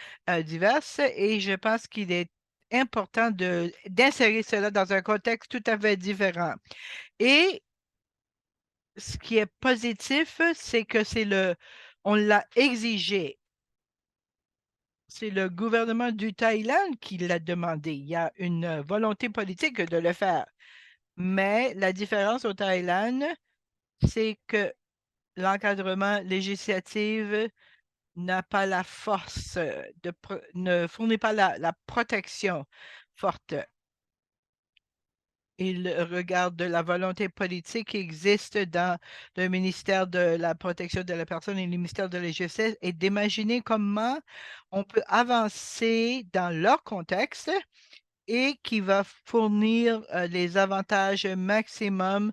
[SPEAKER 1] diverses. Et je pense qu'il est important d'insérer cela dans un contexte tout à fait différent. Et ce qui est positif, c'est que on l'a exigé. C'est le gouvernement du Thaïlande qui l'a demandé. Il y a une volonté politique de le faire. Mais la différence au Thaïlande, c'est que l'encadrement législatif n'a pas la force ne fournit pas la protection forte. Il regarde la volonté politique qui existe dans le ministère de la Protection de la personne et le ministère de la Justice et d'imaginer comment on peut avancer dans leur contexte et qui va fournir les avantages maximum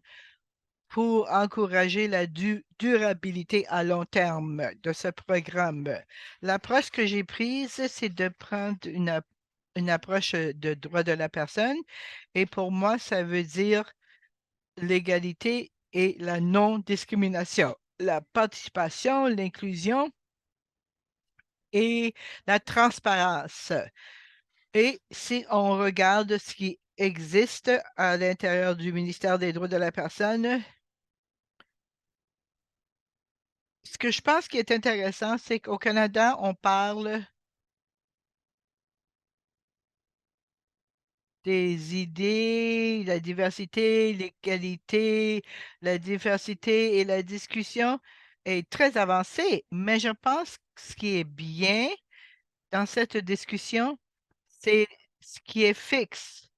[SPEAKER 1] pour encourager la durabilité à long terme de ce programme. L'approche que j'ai prise, c'est de prendre une approche de droit de la personne. Et pour moi, ça veut dire l'égalité et la non-discrimination, la participation, l'inclusion et la transparence. Et si on regarde ce qui existe à l'intérieur du ministère des droits de la personne, ce que je pense qui est intéressant, c'est qu'au Canada, on parle des idées, la diversité, l'égalité, la diversité et la discussion est très avancée. Mais je pense que ce qui est bien dans cette discussion, c'est ce qui est fixe.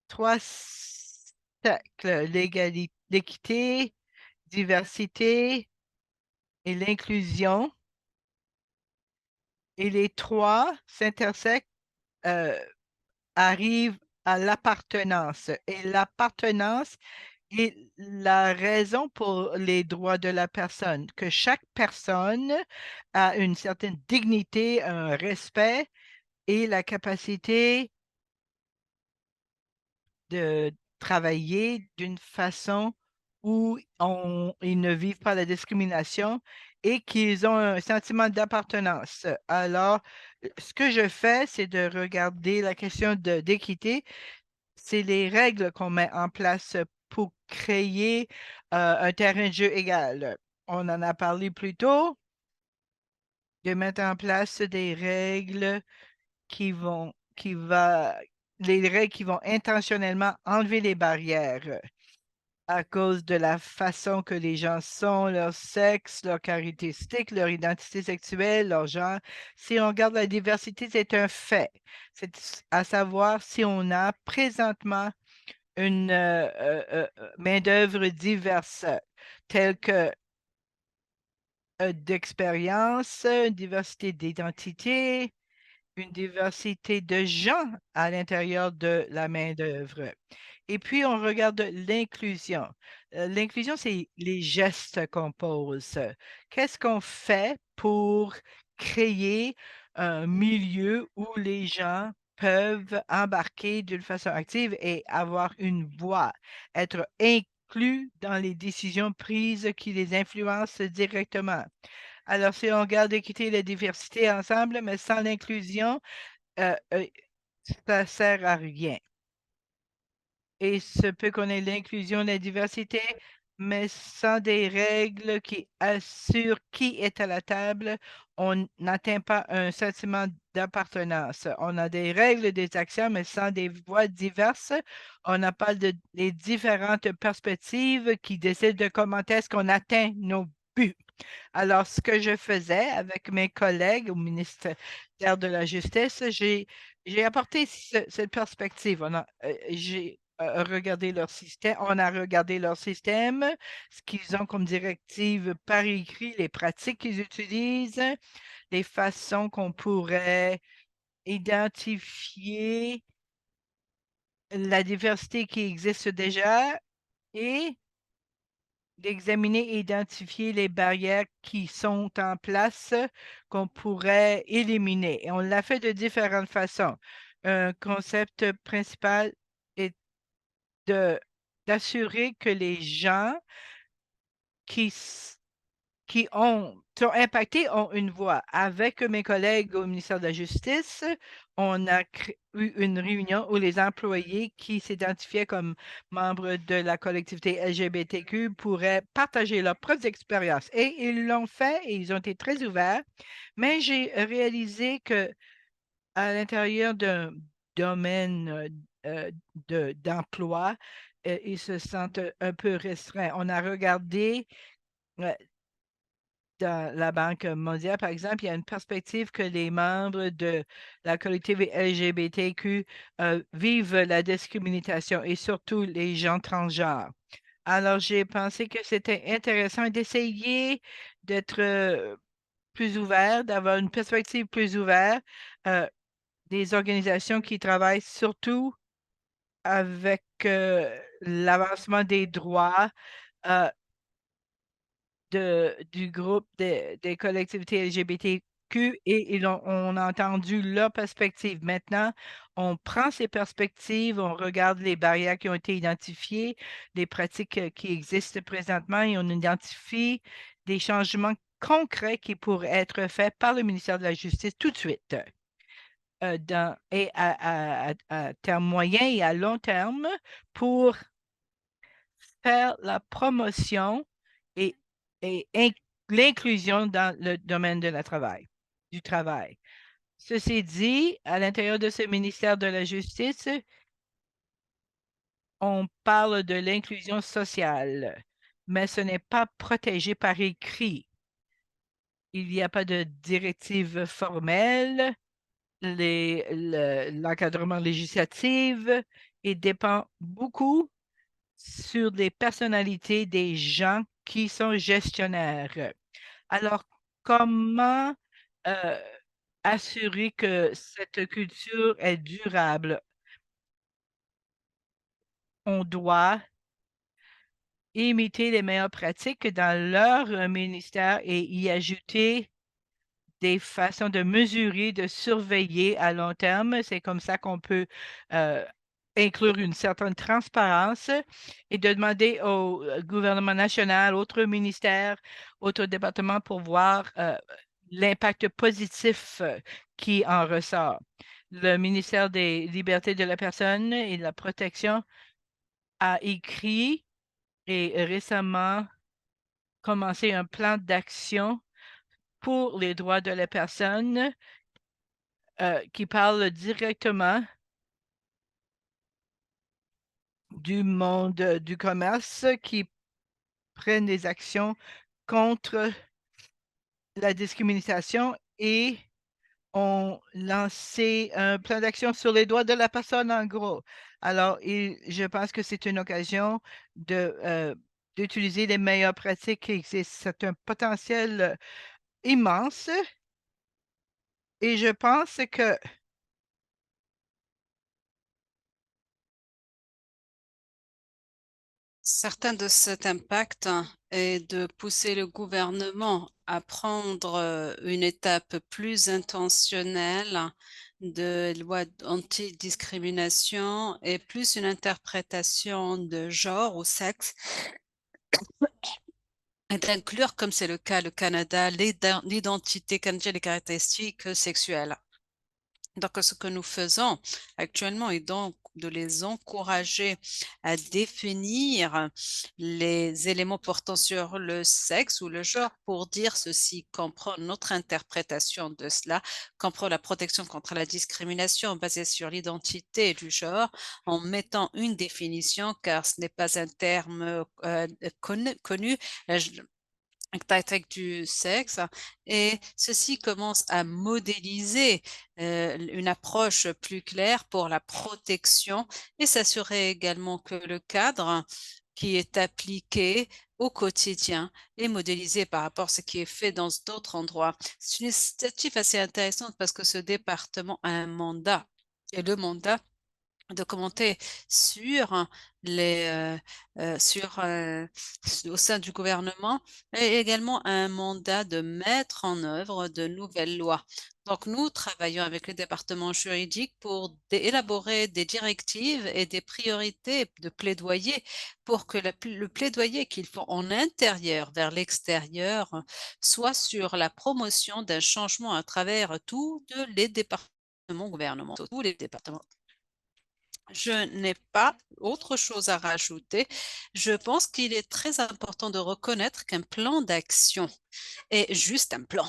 [SPEAKER 1] 3 cercles, l'égalité, l'équité, diversité et l'inclusion. Et les trois s'intersectent, arrivent à l'appartenance. Et l'appartenance est la raison pour les droits de la personne, que chaque personne a une certaine dignité, un respect et la capacité de travailler d'une façon où ils ne vivent pas la discrimination et qu'ils ont un sentiment d'appartenance. Alors, ce que je fais, c'est de regarder la question d'équité. C'est les règles qu'on met en place pour créer un terrain de jeu égal. On en a parlé plus tôt, de mettre en place des règles les règles qui vont intentionnellement enlever les barrières à cause de la façon que les gens sont, leur sexe, leurs caractéristiques, leur identité sexuelle, leur genre. Si on regarde la diversité, c'est un fait. C'est à savoir si on a présentement une main-d'œuvre diverse, telle que d'expérience, une diversité d'identité, une diversité de gens à l'intérieur de la main-d'œuvre. Et puis, on regarde l'inclusion. L'inclusion, c'est les gestes qu'on pose. Qu'est-ce qu'on fait pour créer un milieu où les gens peuvent embarquer d'une façon active et avoir une voix, être inclus dans les décisions prises qui les influencent directement. Alors, si on regarde l'équité et la diversité ensemble, mais sans l'inclusion, ça ne sert à rien. Et ce peut qu'on ait l'inclusion, la diversité, mais sans des règles qui assurent qui est à la table, on n'atteint pas un sentiment d'appartenance. On a des règles, des actions, mais sans des voix diverses, on n'a pas les différentes perspectives qui décident de comment est-ce qu'on atteint nos buts. Alors, ce que je faisais avec mes collègues au ministère ministère de la Justice, j'ai apporté cette perspective. J'ai regardé leur système, on a regardé leur système, ce qu'ils ont comme directive par écrit, les pratiques qu'ils utilisent, les façons qu'on pourrait identifier la diversité qui existe déjà et d'examiner et identifier les barrières qui sont en place qu'on pourrait éliminer. Et on l'a fait de différentes façons. Un concept principal est d'assurer que les gens qui, qui sont impactés ont une voix. Avec mes collègues au ministère de la Justice, on a eu une réunion où les employés qui s'identifiaient comme membres de la collectivité LGBTQ pourraient partager leurs propres expériences. Et ils l'ont fait et ils ont été très ouverts. Mais j'ai réalisé que à l'intérieur d'un domaine d'emploi, ils se sentent un peu restreints. On a regardé euh, dans la Banque mondiale, par exemple, il y a une perspective que les membres de la collectivité LGBTQ vivent la discrimination et surtout les gens transgenres. Alors, j'ai pensé que c'était intéressant d'essayer d'être plus ouvert, d'avoir une perspective plus ouverte, des organisations qui travaillent surtout avec l'avancement des droits euh, du groupe des collectivités LGBTQ et on a entendu leur perspective. Maintenant, on prend ces perspectives, on regarde les barrières qui ont été identifiées, les pratiques qui existent présentement et on identifie des changements concrets qui pourraient être faits par le ministère de la Justice tout de suite. Et à terme moyen et à long terme pour faire la promotion et, l'inclusion dans le domaine du travail. Ceci dit, à l'intérieur de ce ministère de la Justice, on parle de l'inclusion sociale, mais ce n'est pas protégé par écrit. Il n'y a pas de directive formelle. L'encadrement législatif et dépend beaucoup sur les personnalités des gens qui sont gestionnaires. Alors, comment euh, assurer que cette culture est durable? On doit imiter les meilleures pratiques dans leur ministère et y ajouter des façons de mesurer, de surveiller à long terme. C'est comme ça qu'on peut euh, inclure une certaine transparence et de demander au gouvernement national, autres ministères, autres départements pour voir l'impact positif qui en ressort. Le ministère des Libertés de la personne et de la protection a écrit et récemment commencé un plan d'action pour les droits de la personne qui parle directement du monde du commerce qui prennent des actions contre la discrimination et ont lancé un plan d'action sur les droits de la personne en gros. Alors, je pense que c'est une occasion d'utiliser les meilleures pratiques qui existent. C'est un potentiel immense et je pense que
[SPEAKER 2] Certain de cet impact est de pousser le gouvernement à prendre une étape plus intentionnelle de loi anti-discrimination et plus une interprétation de genre ou sexe et d'inclure, comme c'est le cas au Canada, l'identité canadienne et les caractéristiques sexuelles. Donc, ce que nous faisons actuellement est donc de les encourager à définir les éléments portant sur le sexe ou le genre pour dire ceci, comprend notre interprétation de cela, comprend la protection contre la discrimination basée sur l'identité du genre en mettant une définition car ce n'est pas un terme connu. tactique du sexe, et ceci commence à modéliser une approche plus claire pour la protection et s'assurer également que le cadre qui est appliqué au quotidien est modélisé par rapport à ce qui est fait dans d'autres endroits. C'est une initiative assez intéressante parce que ce département a un mandat, et le mandat de commenter sur les au sein du gouvernement, et également un mandat de mettre en œuvre de nouvelles lois. Donc, nous travaillons avec le département juridique pour élaborer des directives et des priorités de plaidoyer pour que le plaidoyer qu'ils font en intérieur vers l'extérieur soit sur la promotion d'un changement à travers tous les départements gouvernementaux, tous les départements. Je n'ai pas autre chose à rajouter. Je pense qu'il est très important de reconnaître qu'un plan d'action est juste un plan,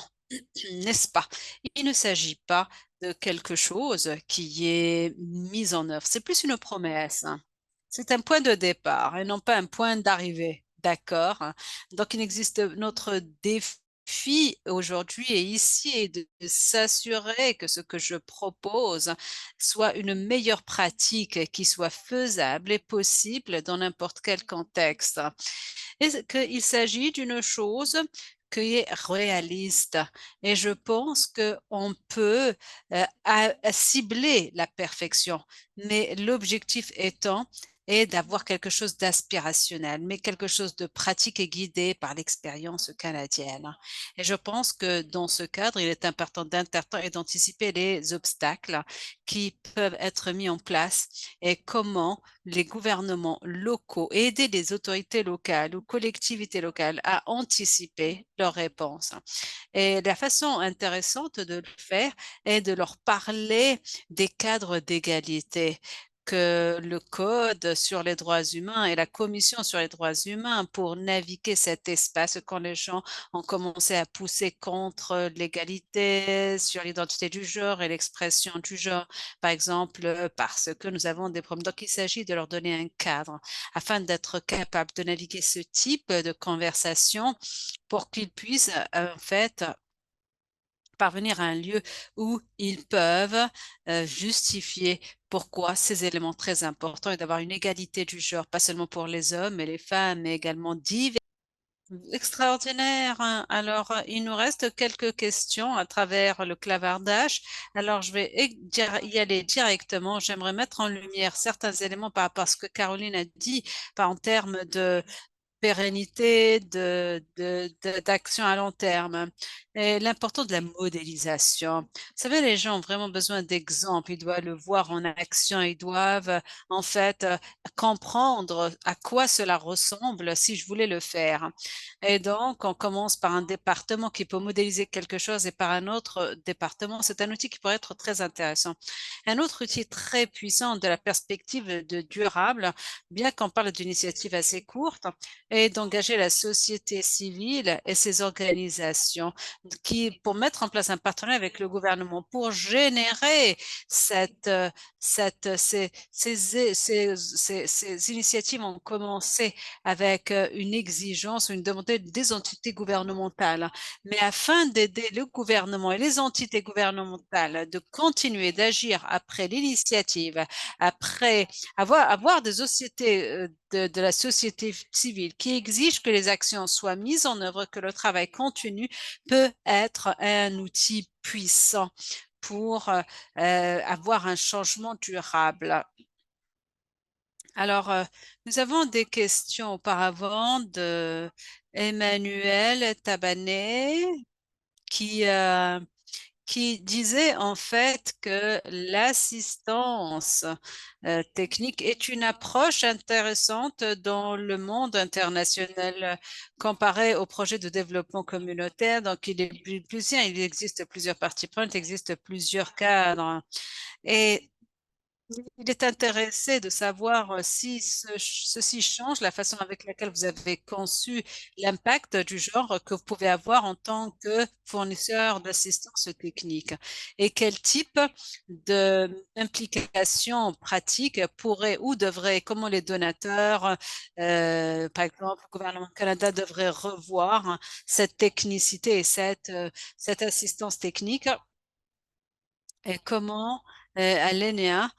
[SPEAKER 2] n'est-ce pas? Il ne s'agit pas de quelque chose qui est mis en œuvre. C'est plus une promesse, hein. C'est un point de départ et non pas un point d'arrivée. D'accord? Donc, il existe notre défi aujourd'hui et ici est de s'assurer que ce que je propose soit une meilleure pratique qui soit faisable et possible dans n'importe quel contexte. Et qu'il s'agit d'une chose qui est réaliste. Et je pense qu'on peut cibler la perfection, mais l'objectif étant est d'avoir quelque chose d'aspirationnel, mais quelque chose de pratique et guidé par l'expérience canadienne. Et je pense que dans ce cadre, il est important et d'anticiper les obstacles qui peuvent être mis en place et comment les gouvernements locaux, aider les autorités locales ou collectivités locales à anticiper leurs réponses. Et la façon intéressante de le faire est de leur parler des cadres d'égalité que le Code sur les droits humains et la Commission sur les droits humains pour naviguer cet espace quand les gens ont commencé à pousser contre l'égalité sur l'identité du genre et l'expression du genre, par exemple, parce que nous avons des problèmes. Donc, il s'agit de leur donner un cadre afin d'être capable de naviguer ce type de conversation pour qu'ils puissent, en fait, parvenir à un lieu où ils peuvent justifier pourquoi ces éléments très importants et d'avoir une égalité du genre, pas seulement pour les hommes et les femmes, mais également divers. Extraordinaire, hein. Alors, il nous reste quelques questions à travers le clavardage. Alors, je vais y aller directement. J'aimerais mettre en lumière certains éléments par rapport à ce que Caroline a dit, en termes de pérennité, d'action à long terme. Et l'importance de la modélisation. Vous savez, les gens ont vraiment besoin d'exemples. Ils doivent le voir en action. Ils doivent, en fait, comprendre à quoi cela ressemble si je voulais le faire. Et donc, on commence par un département qui peut modéliser quelque chose et par un autre département. C'est un outil qui pourrait être très intéressant. Un autre outil très puissant de la perspective de durable, bien qu'on parle d'initiatives assez courtes, et d'engager la société civile et ses organisations pour mettre en place un partenariat avec le gouvernement pour générer ces initiatives ont commencé avec une exigence, une demande des entités gouvernementales. Mais afin d'aider le gouvernement et les entités gouvernementales de continuer d'agir après l'initiative, après avoir des sociétés de la société civile qui exigent que les actions soient mises en œuvre, que le travail continue, peut être un outil puissant pour avoir un changement durable. Alors, nous avons des questions auparavant de Emmanuel Tabanet qui disait en fait que l'assistance technique est une approche intéressante dans le monde international comparé au projet de développement communautaire. Donc, il existe plusieurs parties prenantes, il existe plusieurs cadres. Et il est intéressé de savoir si ceci change la façon avec laquelle vous avez conçu l'impact du genre que vous pouvez avoir en tant que fournisseur d'assistance technique et quel type d'implications pratiques pourraient ou devraient, comment les donateurs, par exemple, le gouvernement du Canada devrait revoir cette technicité et cette assistance technique et comment Alénéa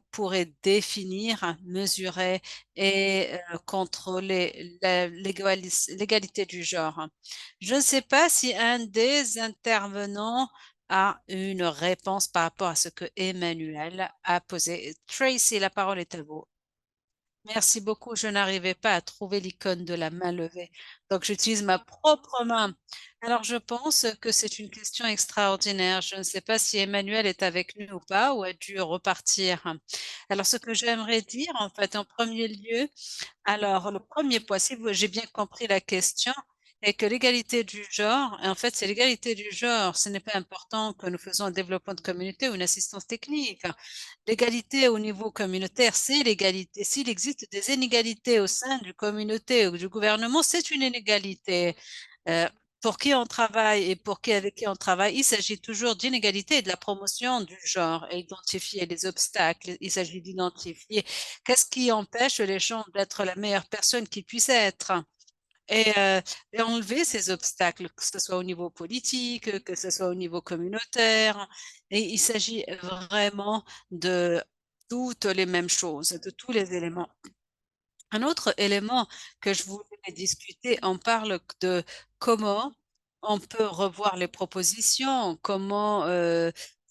[SPEAKER 2] pourrait définir, mesurer et contrôler l'égalité du genre. Je ne sais pas si un des intervenants a une réponse par rapport à ce que Emmanuel a posé. Tracy, la parole est à vous. Merci beaucoup. Je n'arrivais pas à trouver l'icône de la main levée. Donc, j'utilise ma propre main. Alors, je pense que c'est une question extraordinaire. Je ne sais pas si Emmanuel est avec nous ou pas, ou a dû repartir. Alors, ce que j'aimerais dire, en fait, en premier lieu, alors, le premier point, si j'ai bien compris la question, est que l'égalité du genre, en fait, c'est l'égalité du genre. Ce n'est pas important que nous faisons un développement de communauté ou une assistance technique. L'égalité au niveau communautaire, c'est l'égalité. S'il existe des inégalités au sein du communauté ou du gouvernement, c'est une inégalité. Euh, pour qui on travaille et pour qui avec qui on travaille, il s'agit toujours d'inégalité et de la promotion du genre et identifier les obstacles. Il s'agit d'identifier qu'est-ce qui empêche les gens d'être la meilleure personne qu'ils puissent être. Et enlever ces obstacles, que ce soit au niveau politique, que ce soit au niveau communautaire. Et il s'agit vraiment de toutes les mêmes choses, de tous les éléments. Un autre élément que je voulais discuter, on parle de comment on peut revoir les propositions, comment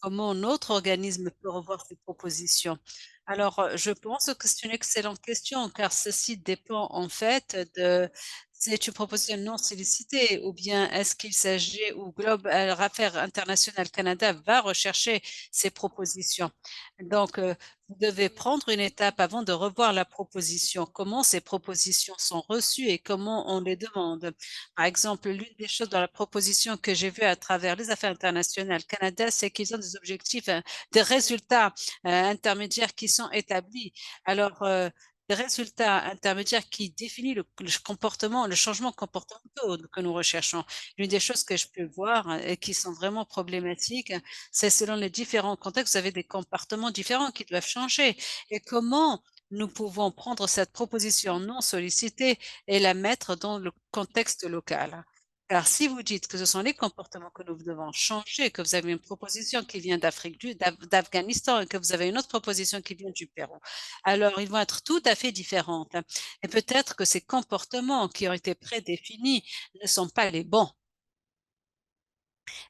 [SPEAKER 2] notre organisme peut revoir ses propositions. Alors, je pense que c'est une excellente question car ceci dépend en fait de c'est une proposition non sollicitée ou bien est-ce qu'il s'agit ou Global Affaires International Canada va rechercher ces propositions. Donc, vous devez prendre une étape avant de revoir la proposition, comment ces propositions sont reçues et comment on les demande. Par exemple, l'une des choses dans la proposition que j'ai vue à travers les affaires internationales Canada, c'est qu'ils ont des objectifs, des résultats intermédiaires qui sont établis. Alors, des résultats intermédiaires qui définissent le comportement, le changement comportemental que nous recherchons. L'une des choses que je peux voir et qui sont vraiment problématiques, c'est selon les différents contextes, vous avez des comportements différents qui doivent changer. Et comment nous pouvons prendre cette proposition non sollicitée et la mettre dans le contexte local? Car si vous dites que ce sont les comportements que nous devons changer, que vous avez une proposition qui vient d'Afghanistan et que vous avez une autre proposition qui vient du Pérou, alors ils vont être tout à fait différentes. Et peut-être que ces comportements qui ont été prédéfinis ne sont pas les bons.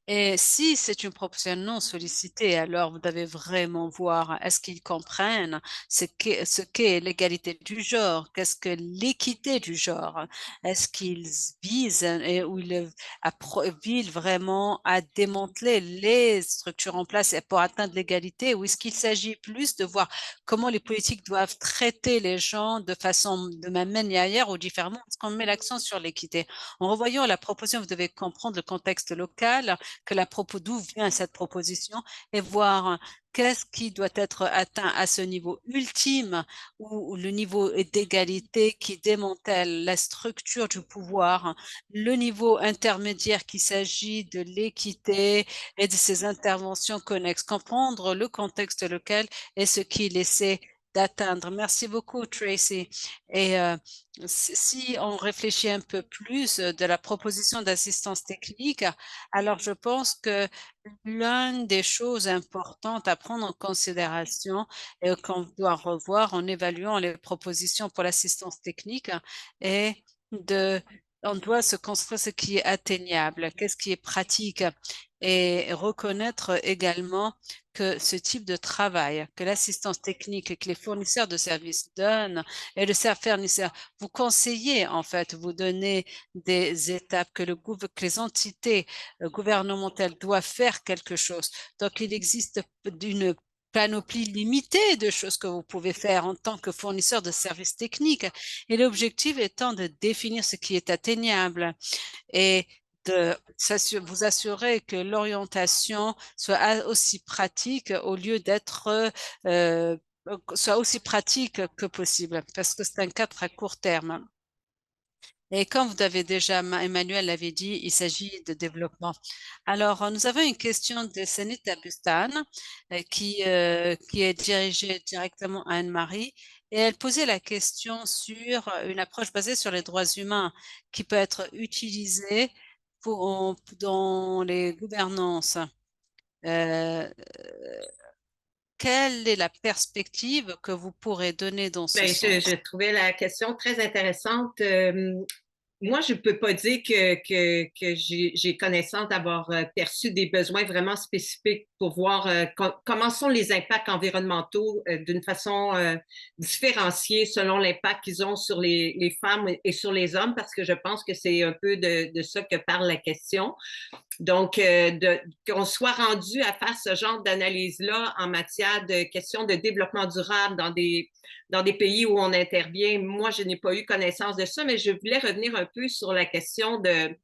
[SPEAKER 2] Et si c'est une proposition non sollicitée, alors vous devez vraiment voir est-ce qu'ils comprennent ce qu'est l'égalité du genre, qu'est-ce que l'équité du genre, est-ce qu'ils visent et où ils visent vraiment à démanteler les structures en place pour atteindre l'égalité ou est-ce qu'il s'agit plus de voir comment les politiques doivent traiter les gens de même manière ou différemment parce qu'on met l'accent sur l'équité. En revoyant la proposition, vous devez comprendre le contexte local, d'où vient cette proposition et voir qu'est-ce qui doit être atteint à ce niveau ultime ou le niveau d'égalité qui démantèle la structure du pouvoir, le niveau intermédiaire qu'il s'agit de l'équité et de ces interventions connexes, comprendre le contexte local et ce qu'il essaie d'atteindre. Merci beaucoup, Tracy. Et si on réfléchit un peu plus de la proposition d'assistance technique, alors je pense que l'une des choses importantes à prendre en considération et qu'on doit revoir en évaluant les propositions pour l'assistance technique est on doit se construire ce qui est atteignable, qu'est-ce qui est pratique et reconnaître également que ce type de travail, que l'assistance technique que les fournisseurs de services donnent et le fournisseur, vous conseillez en fait, vous donnez des étapes que les entités gouvernementales doivent faire quelque chose. Donc, il existe une panoplie limitée de choses que vous pouvez faire en tant que fournisseur de services techniques. Et l'objectif étant de définir ce qui est atteignable et de vous assurer que l'orientation soit aussi pratique au lieu d'être soit aussi pratique que possible, parce que c'est un cadre à court terme. Et comme vous avez déjà, Emmanuel l'avait dit, il s'agit de développement. Alors, nous avons une question de Sanita Bustan qui est dirigée directement à Anne-Marie. Et elle posait la question sur une approche basée sur les droits humains qui peut être utilisée dans les gouvernances. Quelle est la perspective que vous pourrez donner dans ce
[SPEAKER 3] Bien,
[SPEAKER 2] sens?
[SPEAKER 3] je trouvais la question très intéressante. Moi, je ne peux pas dire que j'ai connaissance d'avoir perçu des besoins vraiment spécifiques pour voir comment sont les impacts environnementaux d'une façon différenciée selon l'impact qu'ils ont sur les femmes et sur les hommes, parce que je pense que c'est un peu de ça que parle la question. Donc, qu'on soit rendu à faire ce genre d'analyse-là en matière de questions de développement durable dans des pays où on intervient, moi, je n'ai pas eu connaissance de ça, mais je voulais revenir un peu sur la question de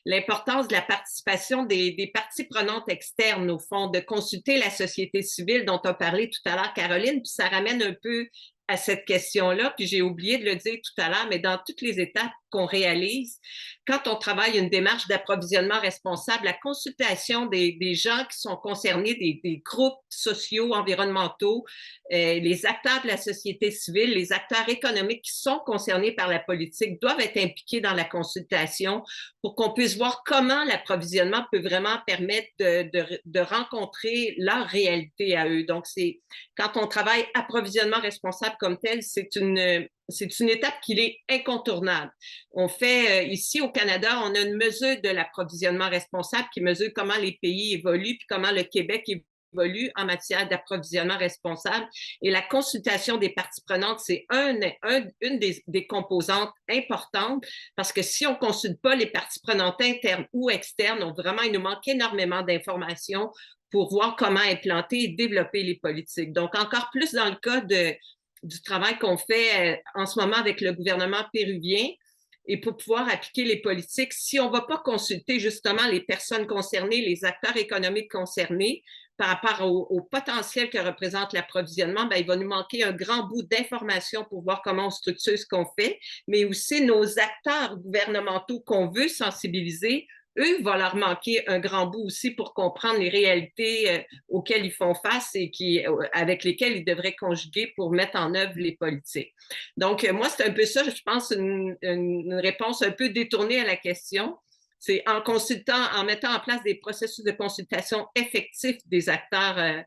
[SPEAKER 3] l'importance de la participation des parties prenantes externes, au fond, de consulter la société civile dont a parlé tout à l'heure Caroline, puis ça ramène un peu à cette question-là, puis j'ai oublié de le dire tout à l'heure, mais dans toutes les étapes qu'on réalise, quand on travaille une démarche d'approvisionnement responsable, la consultation des gens qui sont concernés, des groupes sociaux, environnementaux, les acteurs de la société civile, les acteurs économiques qui sont concernés par la politique doivent être impliqués dans la consultation pour qu'on puisse voir comment l'approvisionnement peut vraiment permettre de rencontrer leur réalité à eux. Donc, c'est quand on travaille approvisionnement responsable comme tel, c'est une étape qui est incontournable. On fait ici au Canada, on a une mesure de l'approvisionnement responsable qui mesure comment les pays évoluent puis comment le Québec évolue en matière d'approvisionnement responsable. Et la consultation des parties prenantes, c'est une des composantes importantes parce que si on ne consulte pas les parties prenantes internes ou externes, vraiment, il nous manque énormément d'informations pour voir comment implanter et développer les politiques. Donc, encore plus dans le cas du travail qu'on fait en ce moment avec le gouvernement péruvien, et pour pouvoir appliquer les politiques, si on ne va pas consulter justement les personnes concernées, les acteurs économiques concernés par rapport au potentiel que représente l'approvisionnement, ben, il va nous manquer un grand bout d'informations pour voir comment on structure ce qu'on fait, mais aussi nos acteurs gouvernementaux qu'on veut sensibiliser, eux, va leur manquer un grand bout aussi pour comprendre les réalités auxquelles ils font face et avec lesquelles ils devraient conjuguer pour mettre en œuvre les politiques. Donc, moi, c'est un peu ça, je pense, une réponse un peu détournée à la question. C'est en consultant, en mettant en place des processus de consultation effectifs des acteurs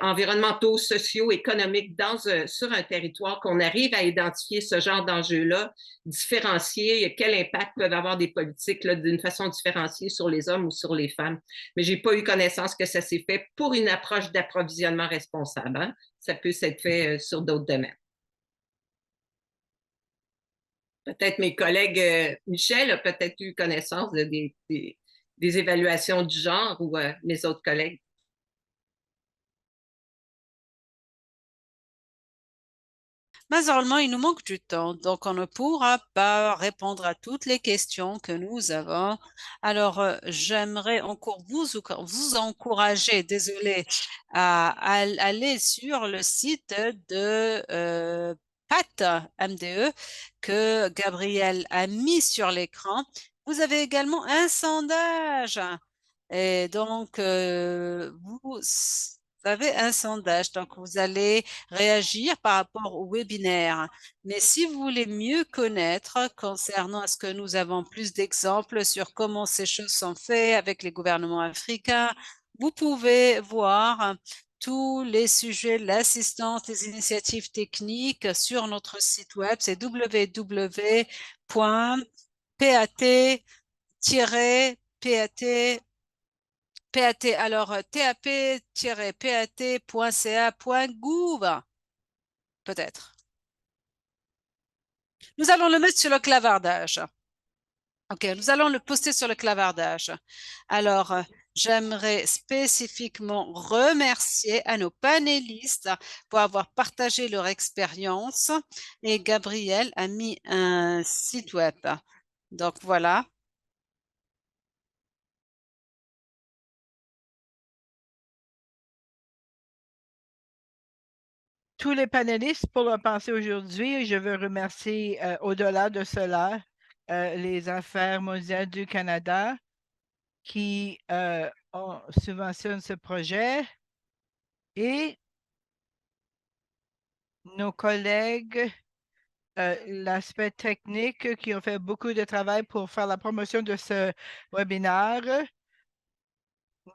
[SPEAKER 3] environnementaux, sociaux, économiques sur un territoire qu'on arrive à identifier ce genre d'enjeux-là, différencier quel impact peuvent avoir des politiques d'une façon différenciée sur les hommes ou sur les femmes. Mais je n'ai pas eu connaissance que ça s'est fait pour une approche d'approvisionnement responsable. Hein? Ça peut s'être fait sur d'autres domaines. Peut-être mes collègues, Michel a peut-être eu connaissance des évaluations du genre ou mes autres collègues.
[SPEAKER 2] Malheureusement, il nous manque du temps, donc on ne pourra pas répondre à toutes les questions que nous avons. Alors, j'aimerais encore vous encourager, désolé, à aller sur le site de PAT MDE que Gabriel a mis sur l'écran. Vous avez également un sondage. Et donc, vous avez un sondage, donc vous allez réagir par rapport au webinaire. Mais si vous voulez mieux connaître concernant ce que nous avons plus d'exemples sur comment ces choses sont faites avec les gouvernements africains, vous pouvez voir tous les sujets, l'assistance, les initiatives techniques sur notre site web, c'est www.pat-pat alors tap-pat.ca.gouv, peut-être. Nous allons le mettre sur le clavardage. OK, nous allons le poster sur le clavardage. Alors, j'aimerais spécifiquement remercier à nos panélistes pour avoir partagé leur expérience et Gabriel a mis un site web. Donc, voilà.
[SPEAKER 1] tous les panélistes pour leur pensée aujourd'hui. Je veux remercier, au-delà de cela, les Affaires mondiales du Canada qui subventionnent ce projet et nos collègues, l'aspect technique qui ont fait beaucoup de travail pour faire la promotion de ce webinaire,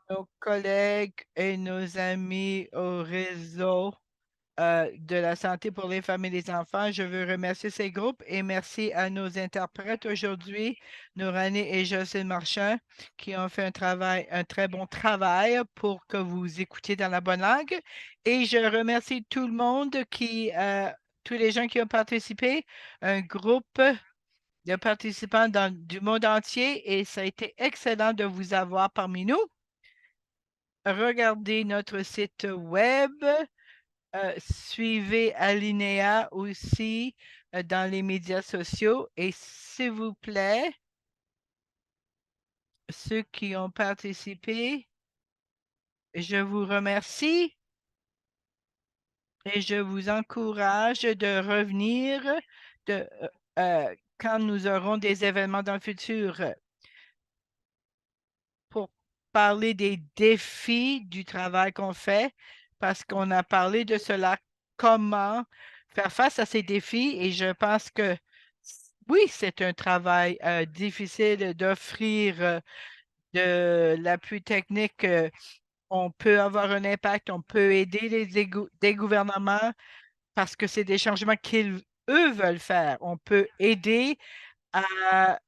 [SPEAKER 1] nos collègues et nos amis au réseau de la santé pour les femmes et les enfants. Je veux remercier ces groupes et merci à nos interprètes aujourd'hui, Nourani et Jocelyne Marchand, qui ont fait un très bon travail pour que vous écoutiez dans la bonne langue. Et je remercie tout le monde tous les gens qui ont participé, un groupe de participants du monde entier et ça a été excellent de vous avoir parmi nous. Regardez notre site web. Suivez Alinéa aussi dans les médias sociaux et s'il vous plaît, ceux qui ont participé, je vous remercie et je vous encourage de revenir quand nous aurons des événements dans le futur pour parler des défis du travail qu'on fait parce qu'on a parlé de cela, comment faire face à ces défis et je pense que oui, c'est un travail difficile d'offrir de l'appui technique. On peut avoir un impact, on peut aider des gouvernements parce que c'est des changements qu'ils, eux, veulent faire. On peut aider à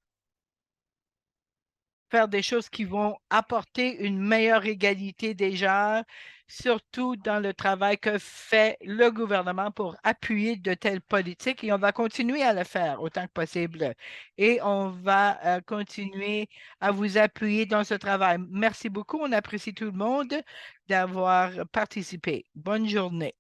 [SPEAKER 1] faire des choses qui vont apporter une meilleure égalité des genres, surtout dans le travail que fait le gouvernement pour appuyer de telles politiques et on va continuer à le faire autant que possible. Et on va continuer à vous appuyer dans ce travail. Merci beaucoup. On apprécie tout le monde d'avoir participé. Bonne journée.